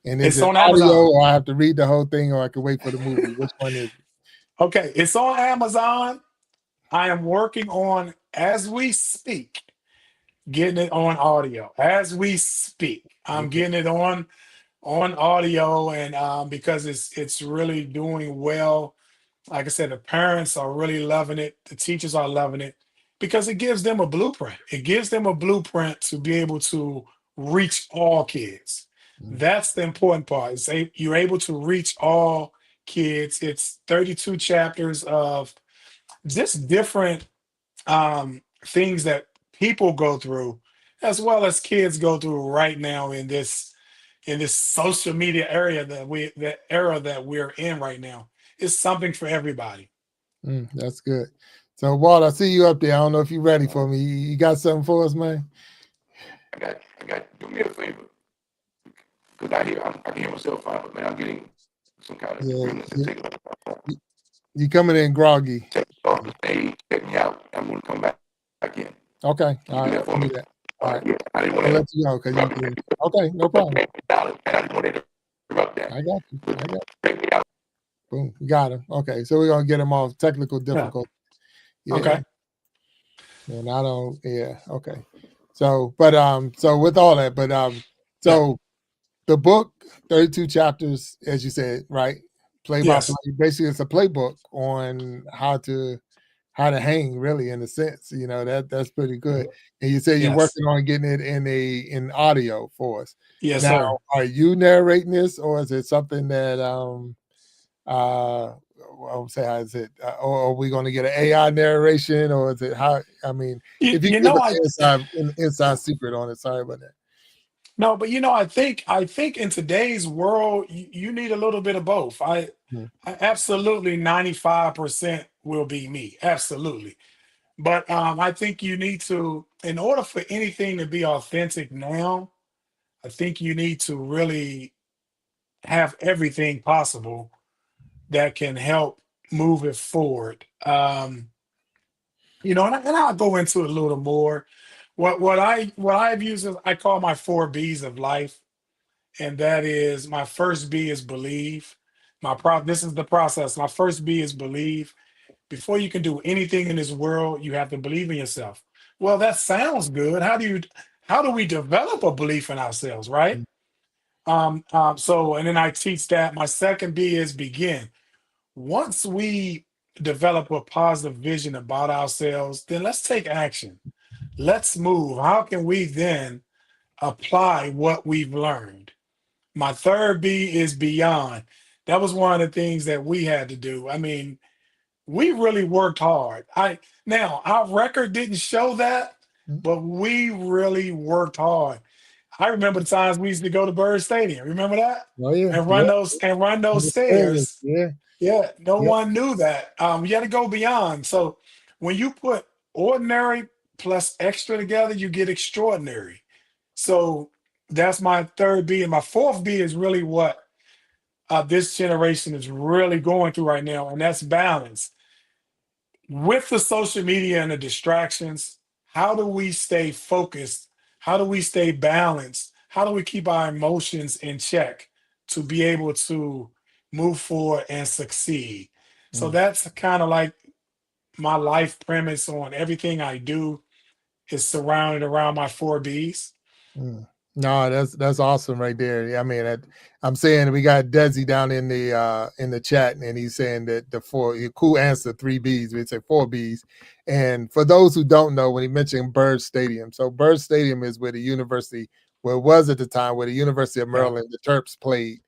And is It's it on audio, Amazon. or I have to read the whole thing, or I can wait for the movie? Which one is it? Okay, it's on Amazon. I am working on, as we speak, getting it on audio. As we speak, I'm Okay. getting it on audio, and because it's really doing well. Like I said, the parents are really loving it. The teachers are loving it because it gives them a blueprint. It gives them a blueprint to be able to reach all kids. Mm. That's the important part. You're able to reach all kids. It's 32 chapters of just different things that people go through, as well as kids go through right now in this social media area that era that we're in right now. It's something for everybody. That's good. So, Walt, I see you up there. I don't know if you're ready for me. You got something for us, man? I got. Do me a favor, because I can hear myself fine, but man, I'm getting some kind of agreements to take You coming in groggy. off the stage, check me out. I'm going to come back in. Okay. Can All you do right. that for me? Do that. All right. Yeah, I didn't want I'll to. let you go because you can. Okay, no problem. I didn't want to interrupt that. I got you. I got you. Check me out. Boom. We got him. Okay. So we're gonna get him off technical difficulty. Yeah. Okay. And I don't, yeah, okay. So, but so with all that, but so the book, 32 chapters, as you said, right? Play by Yes. play. Basically, it's a playbook on how to hang, really, in a sense. You know, that's pretty good. And you say you're Yes. working on getting it in audio for us. Yes, Now, sir. are you narrating this, or is it something that I would say, how is it? Or are we going to get an AI narration, or is it how? I mean, You, if you you give know, I an inside secret on it, sorry about that. no, but I think in today's world, you need a little bit of both. Mm, I absolutely 95% will be me. Absolutely. But I think you need to, in order for anything to be authentic now, I think you need to really have everything possible that can help move it forward. And I'll go into it a little more. What I've used is I call my 4 B's of life, and that is my first B is believe. This is the process. My first B is believe. Before you can do anything in this world, you have to believe in yourself. Well, that sounds good. How do we develop a belief in ourselves, right? mm, So and then I teach that my second B is begin. Once we develop a positive vision about ourselves, then let's take action. Let's move. How can we then apply what we've learned? My third B is beyond. That was one of the things that we had to do. I mean, we really worked hard. Now our record didn't show that, mm. but we really worked hard. I remember the times we used to go to Bird Stadium. Remember that? Oh yeah, And yeah. run those Understand. stairs. Yeah, Yeah, no yeah. one knew that. You had to go beyond. So when you put ordinary plus extra together, you get extraordinary. So that's my third B. And my fourth B is really what this generation is really going through right now, and that's balance. With the social media and the distractions, how do we stay focused? How do we stay balanced? How do we keep our emotions in check to be able to move forward and succeed? So Mm, that's kind of like my life premise on everything I do is surrounded around my 4 B's. mm. No, that's awesome right there. I mean, I'm saying we got Desi down in the chat, and he's saying that the cool answer 3 B's. We say 4 B's. And for those who don't know, when he mentioned Bird Stadium, so Bird Stadium is where it was at the time, where the University of Yeah, Maryland, the Terps played.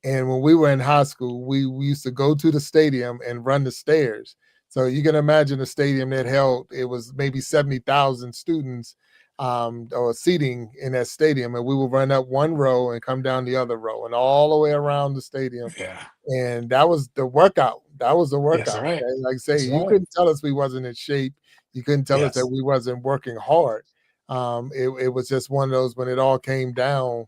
And when we were in high school, we used to go to the stadium and run the stairs. So you can imagine a stadium that held, it was maybe 70,000 students or seating in that stadium. And we would run up one row and come down the other row and all the way around the stadium. yeah, And that was the workout. That was the yes, workout. right, Okay? Like I say, that's you right, couldn't tell us we wasn't in shape. You couldn't tell us that yes, we wasn't working hard. It was just one of those when it all came down.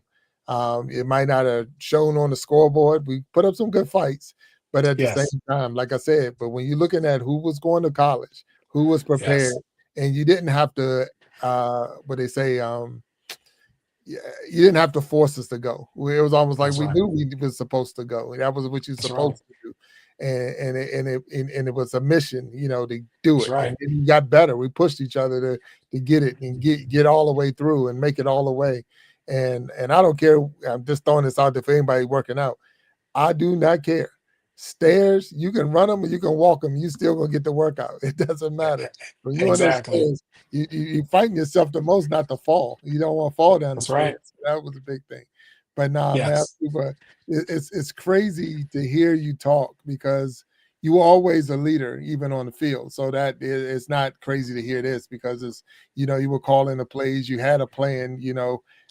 It might not have shown on the scoreboard. We put up some good fights, But at the Yes. same time, like I said, but when you're looking at who was going to college, who was prepared, Yes. and you didn't have to, what they say, yeah, you didn't have to force us to go. It was almost like That's we right. knew we was supposed to go. That was what you're That's right. supposed to do, and it was a mission, to do That's it. right. And then we got better. We pushed each other to get it and get all the way through and make it all the way. And I don't care. I'm just throwing this out there for anybody working out. I do not care. Stairs, you can run them or you can walk them. You still gonna get the workout. It doesn't matter. When you're on those Exactly. stairs, you fighting yourself the most not to fall. You don't want to fall down the That's stairs. right. So that was a big thing. But nah, man, Yes. it's crazy to hear you talk because you were always a leader, even on the field. So that it's not crazy to hear this because it's you were calling the plays, you had a plan.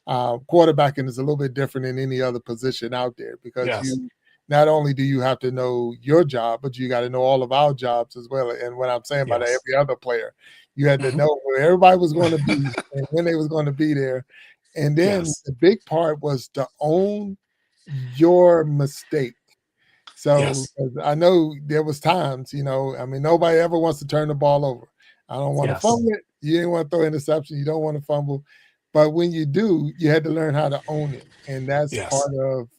Quarterbacking is a little bit different than any other position out there because Yes. you not only do you have to know your job, but you got to know all of our jobs as well. And what I'm saying by that, Yes. every other player, you had to Mhm. know where everybody was going to be and when they was going to be there. And then Yes. the big part was to own your mistake. So Yes. 'cause I know there was times, nobody ever wants to turn the ball over. I don't want to Yes. fumble it. You didn't want to throw interception. You don't want to fumble. But when you do, you had to learn how to own it. And that's Yes. part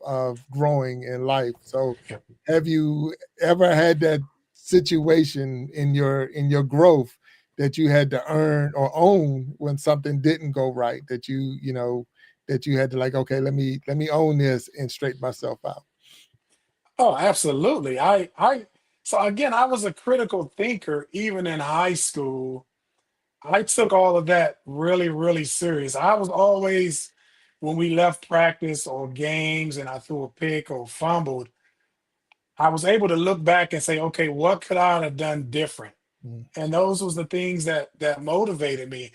of growing in life. So Yep. have you ever had that situation in your growth that you had to earn or own when something didn't go right that you had to like, okay, let me own this and straighten myself out? Oh, absolutely. So again, I was a critical thinker even in high school. I took all of that really, really serious. I was always, when we left practice or games and I threw a pick or fumbled, I was able to look back and say, okay, what could I have done different? Mm, And those was the things that motivated me.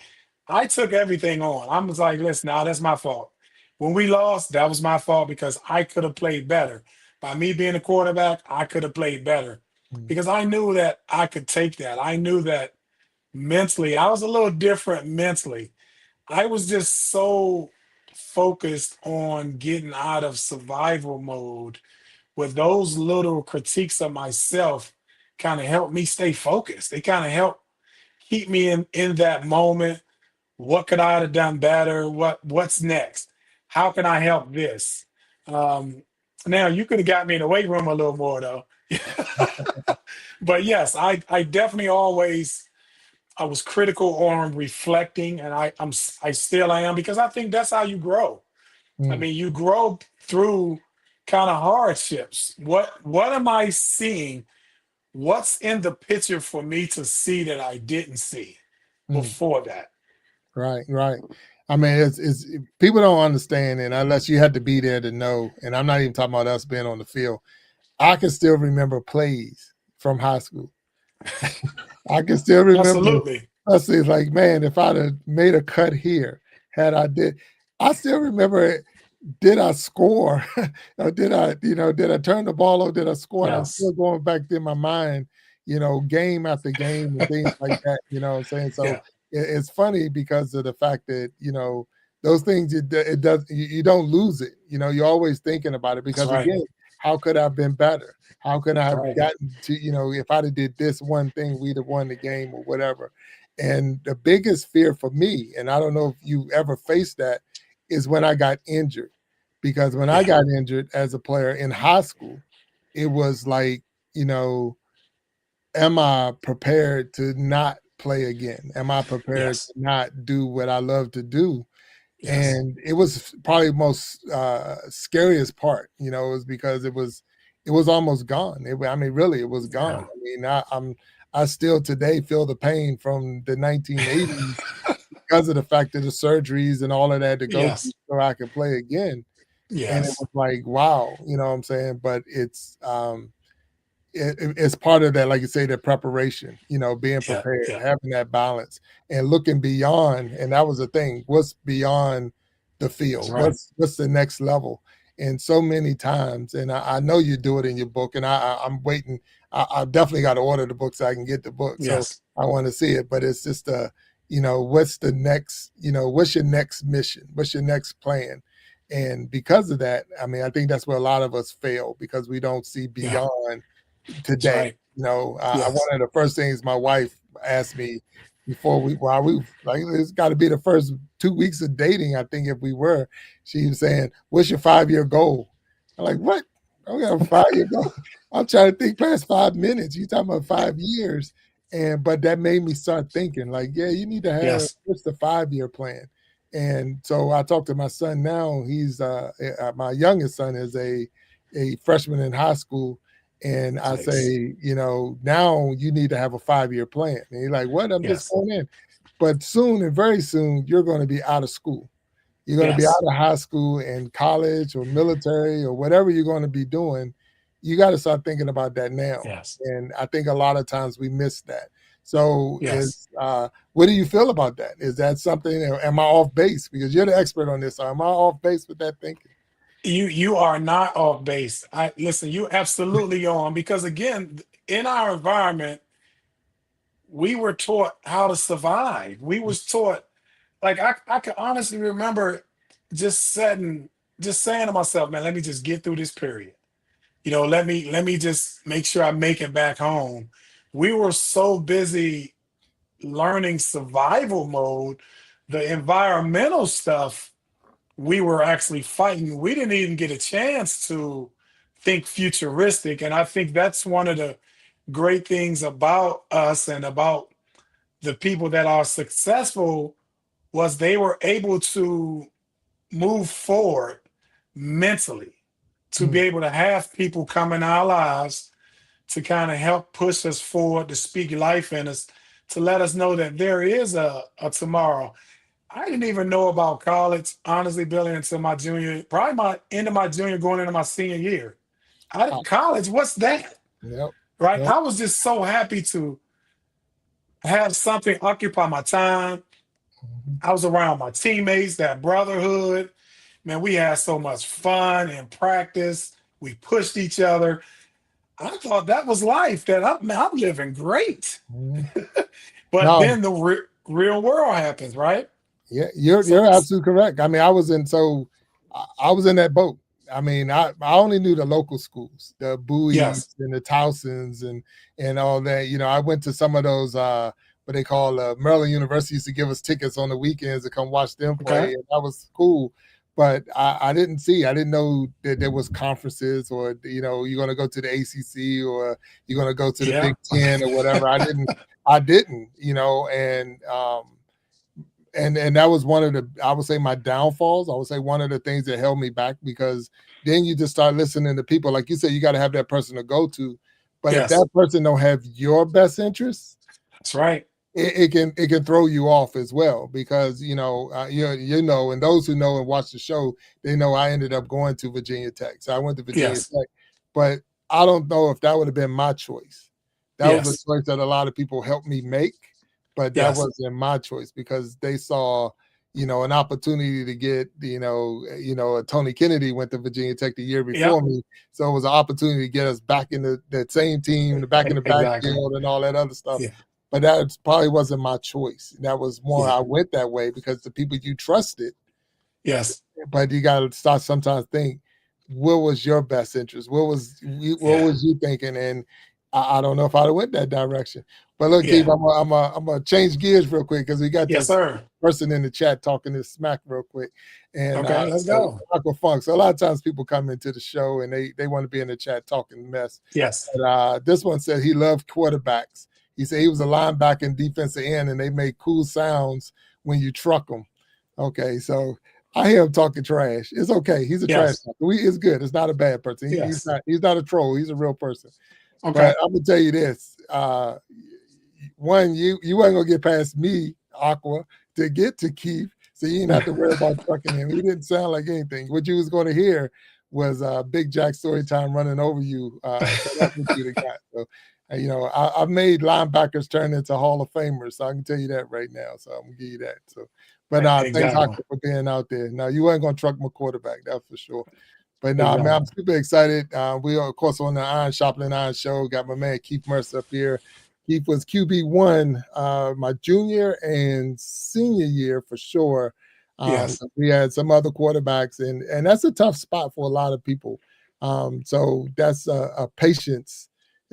I took everything on. I was like, listen, now that's my fault. When we lost, that was my fault because I could have played better. By me being a quarterback, I could have played better mm, because I knew that I could take that. I knew that mentally, I was a little different mentally. I was just so focused on getting out of survival mode with those little critiques of myself kind of helped me stay focused. They kind of help keep me in that moment. What could I have done better? What's next? How can I help this? Um, Now you could have got me in the weight room a little more though. But yes, I definitely always I was critical on reflecting, and I still am because I think that's how you grow. I mm, mean, you grow through kind of hardships. What am I seeing? What's in the picture for me to see that I didn't see mm. before that? Right, right. I mean, it's people don't understand, and unless you had to be there to know. And I'm not even talking about us being on the field. I can still remember plays from high school. I can still remember Absolutely. us say like, man, if I'd have made a cut here, had I did, I still remember. Did I score? Or did I turn the ball over? Did I score? And I'm Yes. still going back in my mind, game after game and things like that. You know what I'm saying? So Yeah. it's funny because of the fact that, those things, it does, you don't lose it. You're always thinking about it That's because, right. again, how could I have been better? How could I That's have right. gotten to, if I'd have did this one thing, we'd have won the game or whatever. And the biggest fear for me, and I don't know if you ever faced that, is when I got injured. Because when I Yeah. got injured as a player in high school, it was like, you know, am I prepared to not play again? Am I prepared Yes. to not do what I love to do? Yes. And it was probably the most scariest part, was because it was almost gone. I mean, really, it was gone. Yeah. I mean, I still today feel the pain from the 1980s because of the fact of the surgeries and all of that to go through Yes. so I could play again. And it Yes. was like, wow, what I'm saying? But it's part of that, like you say, the preparation, being Yeah. prepared, Yeah. having that balance and looking beyond. And that was the thing. What's beyond the That's field? right. What's the next level? And so many times, and I know you do it in your book, and I'm waiting. I definitely got to order the book so I can get the book. So Yes. I want to see it. But it's just what's the next, what's your next mission? What's your next plan? And because of that, I mean, I think that's where a lot of us fail because we don't see Yeah. beyond today. right. One of the first things my wife asked me before it's got to be the first 2 weeks of dating. I think if we were, she was saying, "What's your 5-year goal?" I'm like, "What? I don't have a 5-year goal. I'm trying to think past 5 minutes. You talking about 5 years?" But that made me start thinking, like, yeah, you need to have what's the 5-year plan. And so I talked to my son now. He's my youngest son is a freshman in high school. And I say, now you need to have a 5-year plan. And he's like, what? I'm just going in. But soon and very soon, you're going to be out of school. You're going to be out of high school and college or military or whatever you're going to be doing. You got to start thinking about that now. And I think a lot of times we miss that. So what do you feel about that? Is that something, am I off base? Because you're the expert on this. So am I off base with that thinking? You are not off base. Listen, you absolutely on, because again, in our environment, we were taught how to survive. We was taught, like I can honestly remember just saying to myself, man, let me just get through this period. Let me just make sure I make it back home. We were so busy learning survival mode, the environmental stuff we were actually fighting. We didn't even get a chance to think futuristic. And I think that's one of the great things about us and about the people that are successful, was they were able to move forward mentally, to be able to have people come in our lives to kind of help push us forward, to speak life in us, to let us know that there is a tomorrow. I didn't even know about college, honestly, Billy, until probably my end of my junior, going into my senior year. College, what's that? Right? I was just so happy to have something occupy my time. I was around my teammates, that brotherhood. Man, we had so much fun in practice. We pushed each other. I thought that was life, that I'm living great. But then the real world happens, right? Yeah, you're absolutely correct. I mean, I was in that boat. I mean, I only knew the local schools, the Bowies and the Towsons and all that. I went to some of those what they call Maryland University used to give us tickets on the weekends to come watch them play, and that was cool. But I didn't know that there was conferences, or you're going to go to the ACC, or you're going to go to the Big Ten or whatever. I didn't, and that was one of the, I would say, my downfalls. I would say one of the things that held me back, because then you just start listening to people. Like you said, you got to have that person to go to. But if that person don't have your best interests, that's right. It can throw you off as well, because and those who know and watch the show, they know I ended up going to Virginia Tech. So I went to Virginia Tech, but I don't know if that would have been my choice. That was a choice that a lot of people helped me make, but that wasn't my choice, because they saw, an opportunity to get, Tony Kennedy went to Virginia Tech the year before me. So it was an opportunity to get us back in that same team, back in the backfield and all that other stuff. Yeah. But that probably wasn't my choice. That was more, I went that way because the people you trusted. Yes. But you got to start sometimes think, what was your best interest? What was you thinking? And I don't know if I'd have went that direction. But look, Keith, I'm gonna change gears real quick, because we got this person in the chat talking this smack real quick. And let's go. Aqua Funk. So a lot of times people come into the show and they want to be in the chat talking mess. Yes. But this one said he loved quarterbacks. He said he was a linebacker and defensive end, and they make cool sounds when you truck them. Okay, so I hear him talking trash. It's okay. He's a trash talker. It's good. It's not a bad person. He's not a troll. He's a real person. Okay. But I'm gonna tell you this. One, you weren't gonna get past me, Aqua, to get to Keith, so you didn't have to worry about trucking him. He didn't sound like anything. What you was going to hear was Big Jack story time running over you. So that's what you got. So, I've made linebackers turn into Hall of Famers, so I can tell you that right now. So I'm gonna give you that. So, but thanks, Aqua, for being out there. Now, you weren't gonna truck my quarterback, that's for sure. But man, I'm super excited. We are, of course, on the Iron Sharpening Iron Show. Got my man Keith Mercer up here. Keith was QB1 my junior and senior year for sure. We had some other quarterbacks, and that's a tough spot for a lot of people. So that's a patience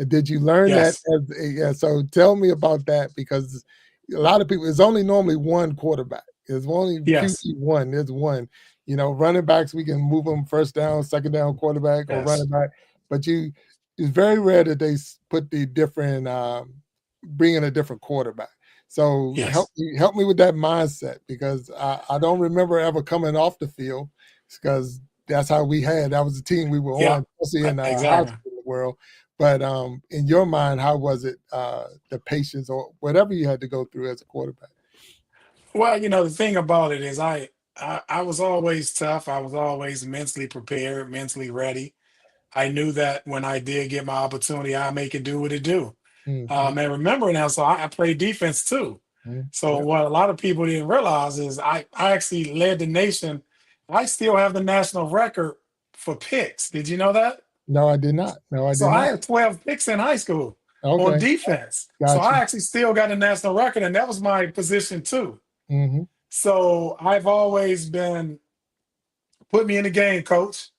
Did you learn that? Yes. So tell me about that, because a lot of people, it's only normally one quarterback. There's only QB1. There's one. You know, running backs, we can move them first down, second down quarterback or running back. But it's very rare that they put the different, bring in a different quarterback. So help me with that mindset, because I don't remember ever coming off the field, because that's how we had. That was the team we were on, especially in the high school world. But in your mind, how was it, the patience or whatever you had to go through as a quarterback? Well, you know, the thing about it is I was always tough. I was always mentally prepared, mentally ready. I knew that when I did get my opportunity, I make it do what it do. And remember now, so I played defense too. So what a lot of people didn't realize is I actually led the nation. I still have the national record for picks. Did you know that? No, I did not. So I had 12 picks in high school on defense. Gotcha. So I actually still got a national record, and that was my position too. So I've always been, put me in the game, coach.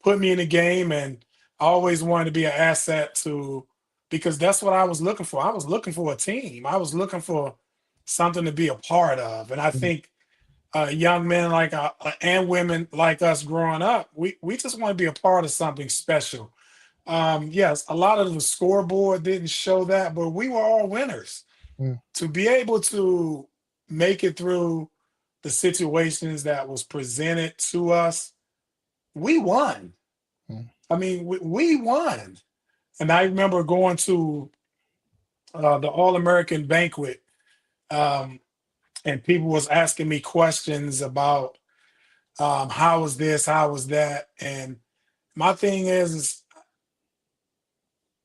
Put me in the game, and I always wanted to be an asset to, because that's what I was looking for. I was looking for a team. I was looking for something to be a part of. And I think young men like and women like us growing up, we just want to be a part of something special. Yes, a lot of the scoreboard didn't show that, but we were all winners. To be able to make it through the situations that was presented to us, we won. I mean, we won. And I remember going to the All-American banquet, and people was asking me questions about how was this, how was that. And my thing is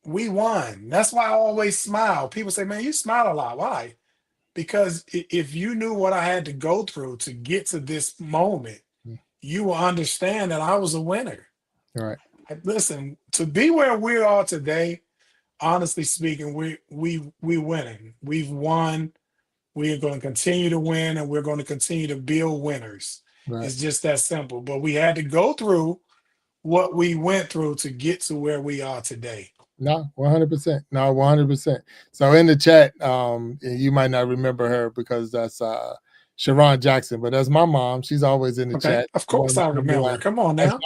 we won. That's why I always smile. People say, man, you smile a lot. Why? Because if you knew what I had to go through to get to this moment, you will understand that I was a winner. All right. Listen, to be where we are today, honestly speaking, we winning. We've won. We are going to continue to win, and we're going to continue to build winners. Right. It's just that simple. But we had to go through what we went through to get to where we are today. No, 100%. No, 100%. So in the chat, you might not remember her because that's Sharon Jackson, but that's my mom. She's always in the chat. Of course I remember. Come on now.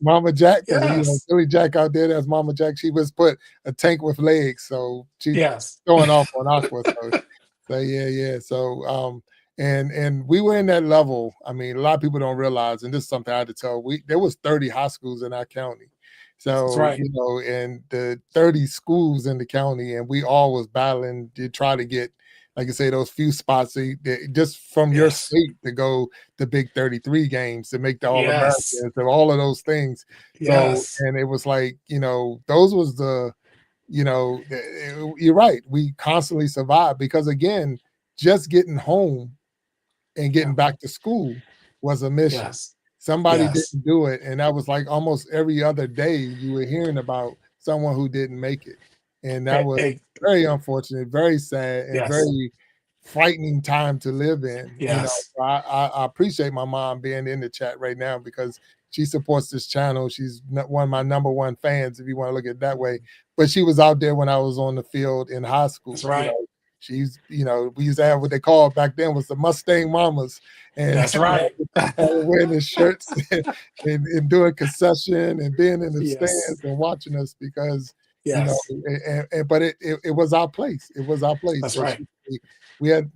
Mama Jack. Billy Jack out there, that's Mama Jack. She was put a tank with legs, so she's going off on aqua. So yeah. So and we were in that level. I mean, a lot of people don't realize, and this is something I had to tell. There was 30 high schools in our county. So, you know, and the 30 schools in the county, and we all was battling to try to get, like I say, those few spots just from your state to go to Big 33 games to make the All-Americans and all of those things. So, and it was like, you know, those was the, you know, you're right. We constantly survived because, again, just getting home and getting back to school was a mission. Somebody didn't do it, and that was like almost every other day you were hearing about someone who didn't make it. And that was very unfortunate, very sad, and very frightening time to live in. You know, so I appreciate my mom being in the chat right now because she supports this channel. She's one of my #1 fans, if you want to look at it that way. But she was out there when I was on the field in high school. That's right. You know, she's, you know, we used to have what they called back then was the Mustang Mamas. And that's right. Wearing the shirts and doing concession and being in the stands and watching us because, you know, but it was our place. It was our place. That's right. We had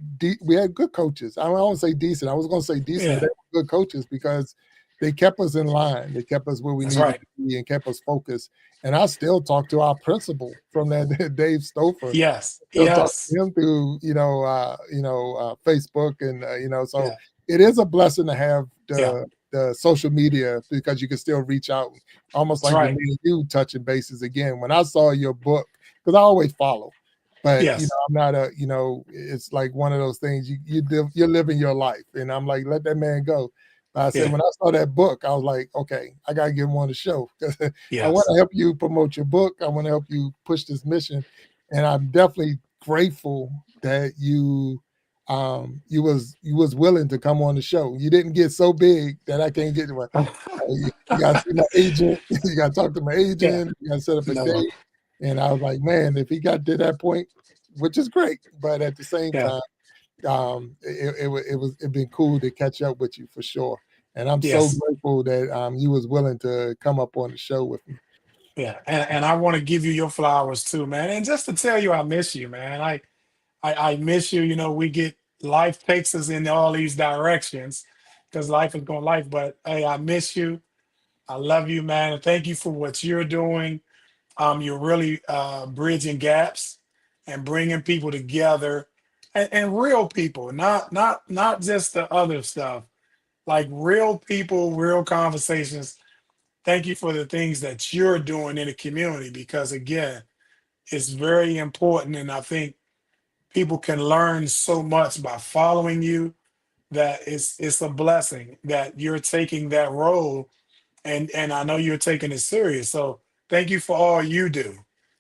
good coaches. I don't want to say decent. I was going to say decent, but they were good coaches because they kept us in line. They kept us where we needed to be and kept us focused. And I still talk to our principal from that, Dave Stouffer. Talk to him through, Facebook and so it is a blessing to have the social media because you can still reach out, almost like you touching bases again. When I saw your book, because I always follow, but you know, I'm not it's like one of those things you're living your life, and I'm like, let that man go. I said, when I saw that book, I was like, okay, I got to get him on the show. I want to help you promote your book. I want to help you push this mission. And I'm definitely grateful that you was willing to come on the show. You didn't get so big that I can't get to you got to see my agent. You got to talk to my agent. You got to set up a date. And I was like, man, if he got to that point, which is great, but at the same time, it'd been cool to catch up with you for sure. And I'm so grateful that you was willing to come up on the show with me. Yeah, and I want to give you your flowers too, man. And just to tell you, I miss you, man. I miss you. You know, life takes us in all these directions because life is going life. But hey, I miss you. I love you, man. And thank you for what you're doing. You're really bridging gaps and bringing people together, and real people, not just the other stuff, like real people, real conversations. Thank you for the things that you're doing in the community because again, it's very important, and I think people can learn so much by following you that it's a blessing that you're taking that role, and I know you're taking it serious. So thank you for all you do.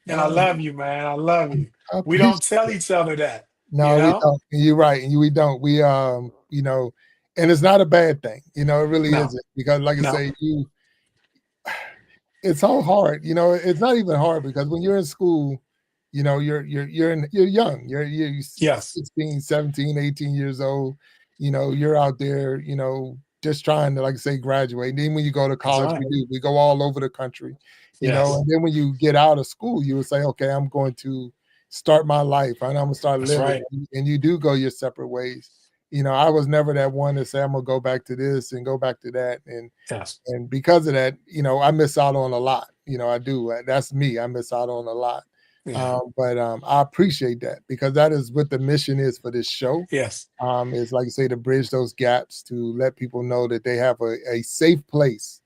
And I love you, man. I love you. We don't tell each other that. No, we don't. You're right. We don't. We you know, and it's not a bad thing. You know, it really isn't. Because like I say, it's so hard. You know, it's not even hard because when you're in school, you know, you're young. You're 16, 17, 18 years old. You know, you're out there, you know, just trying to, like I say, graduate. And then when you go to college, we go all over the country, you know, and then when you get out of school, you would say, okay, I'm going to start my life and I'm gonna start living. And you do go your separate ways. You know, I was never that one to say I'm gonna go back to this and go back to that. And because of that, you know, I miss out on a lot. You know, I do. That's me. I miss out on a lot. But I appreciate that because that is what the mission is for this show. Yes. Is like you say, to bridge those gaps, to let people know that they have a safe place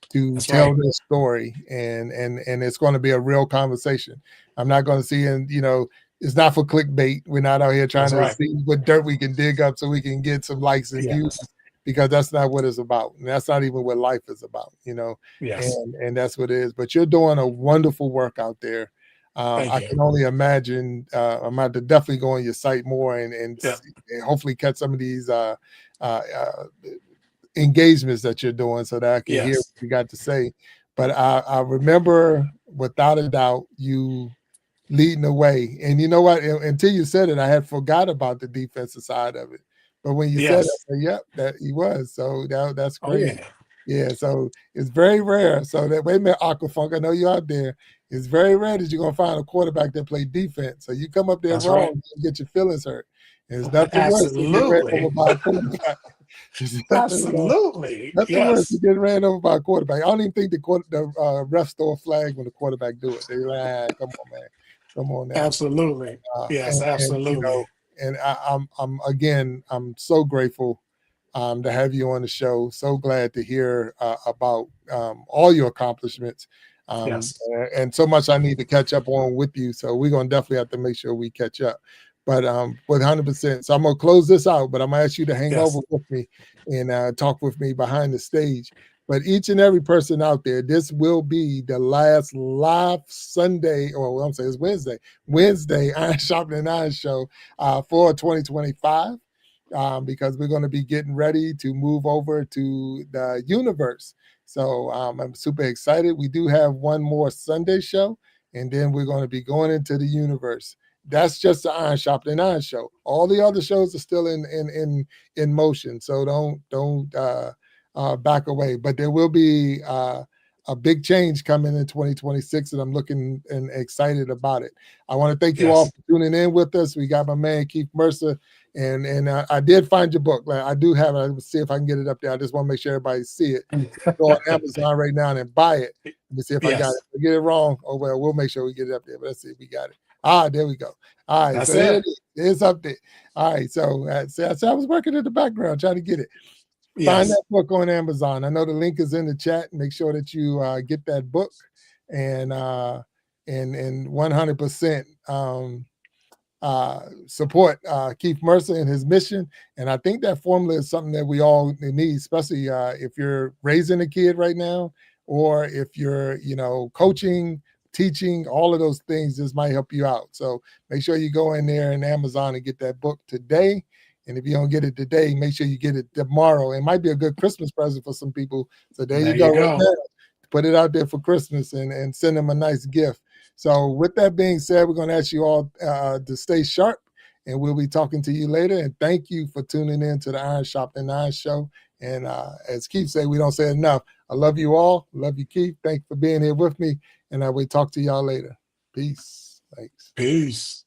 to tell their story, and it's going to be a real conversation. I'm not going to see, and you know, it's not for clickbait. We're not out here trying to see what dirt we can dig up so we can get some likes and views, because that's not what it's about. And that's not even what life is about, you know. And that's what it is. But you're doing a wonderful work out there. I can only imagine. I'm about to definitely go on your site more and hopefully catch some of these engagements that you're doing so that I can hear what you got to say. But I remember without a doubt you leading the way. And you know what? Until you said it, I had forgot about the defensive side of it. But when you said it, I said, yep, that he was. So that's great. Yeah, so it's very rare. So that wait a minute, Aquafunk, I know you're out there. It's very rare that you're gonna find a quarterback that play defense. So you come up there wrong, you get your feelings hurt. And it's nothing worse than getting ran over by a quarterback. Absolutely. Nothing worse than getting ran over by a quarterback. I don't even think the refs throw a flag when the quarterback do it. They're like, come on, man. Come on now. Absolutely. Absolutely. You know, and I'm so grateful to have you on the show. So glad to hear about all your accomplishments. And so much I need to catch up on with you. So we're going to definitely have to make sure we catch up. But with 100%. So I'm going to close this out, but I'm going to ask you to hang over with me and talk with me behind the stage. But each and every person out there, this will be the last live Sunday, or I'm saying it's Wednesday Iron Sharpening Iron Show for 2025. Because we're going to be getting ready to move over to the universe. So I'm super excited. We do have one more Sunday show, and then we're going to be going into the universe. That's just the Iron Sharpening Iron Show. All the other shows are still in motion, so don't back away. But there will be a big change coming in 2026, and I'm looking and excited about it. I want to thank you all for tuning in with us. We got my man Keith Mercer, and I did find your book. I do have it. Let's see if I can get it up there. I just want to make sure everybody see it. Go on Amazon right now and buy it. Let me see if I got it. If I get it wrong, oh well, we'll make sure we get it up there. But let's see if we got it. There we go. All right, so there it is. It's up there. All right, so I was working in the background trying to get it. Find that book on Amazon. I know the link is in the chat. Make sure that you get that book and 100% support Keith Mercer and his mission. And I think that formula is something that we all need, especially if you're raising a kid right now, or if you're, coaching, teaching, all of those things. This might help you out. So make sure you go in there in Amazon and get that book today. And if you don't get it today, make sure you get it tomorrow. It might be a good Christmas present for some people. So there you go. Put it out there for Christmas and send them a nice gift. So with that being said, we're going to ask you all to stay sharp, and we'll be talking to you later. And thank you for tuning in to the Iron Sharpening Iron Show. And as Keith said, we don't say it enough. I love you all. Love you, Keith. Thanks for being here with me. And I will talk to y'all later. Peace. Thanks. Peace.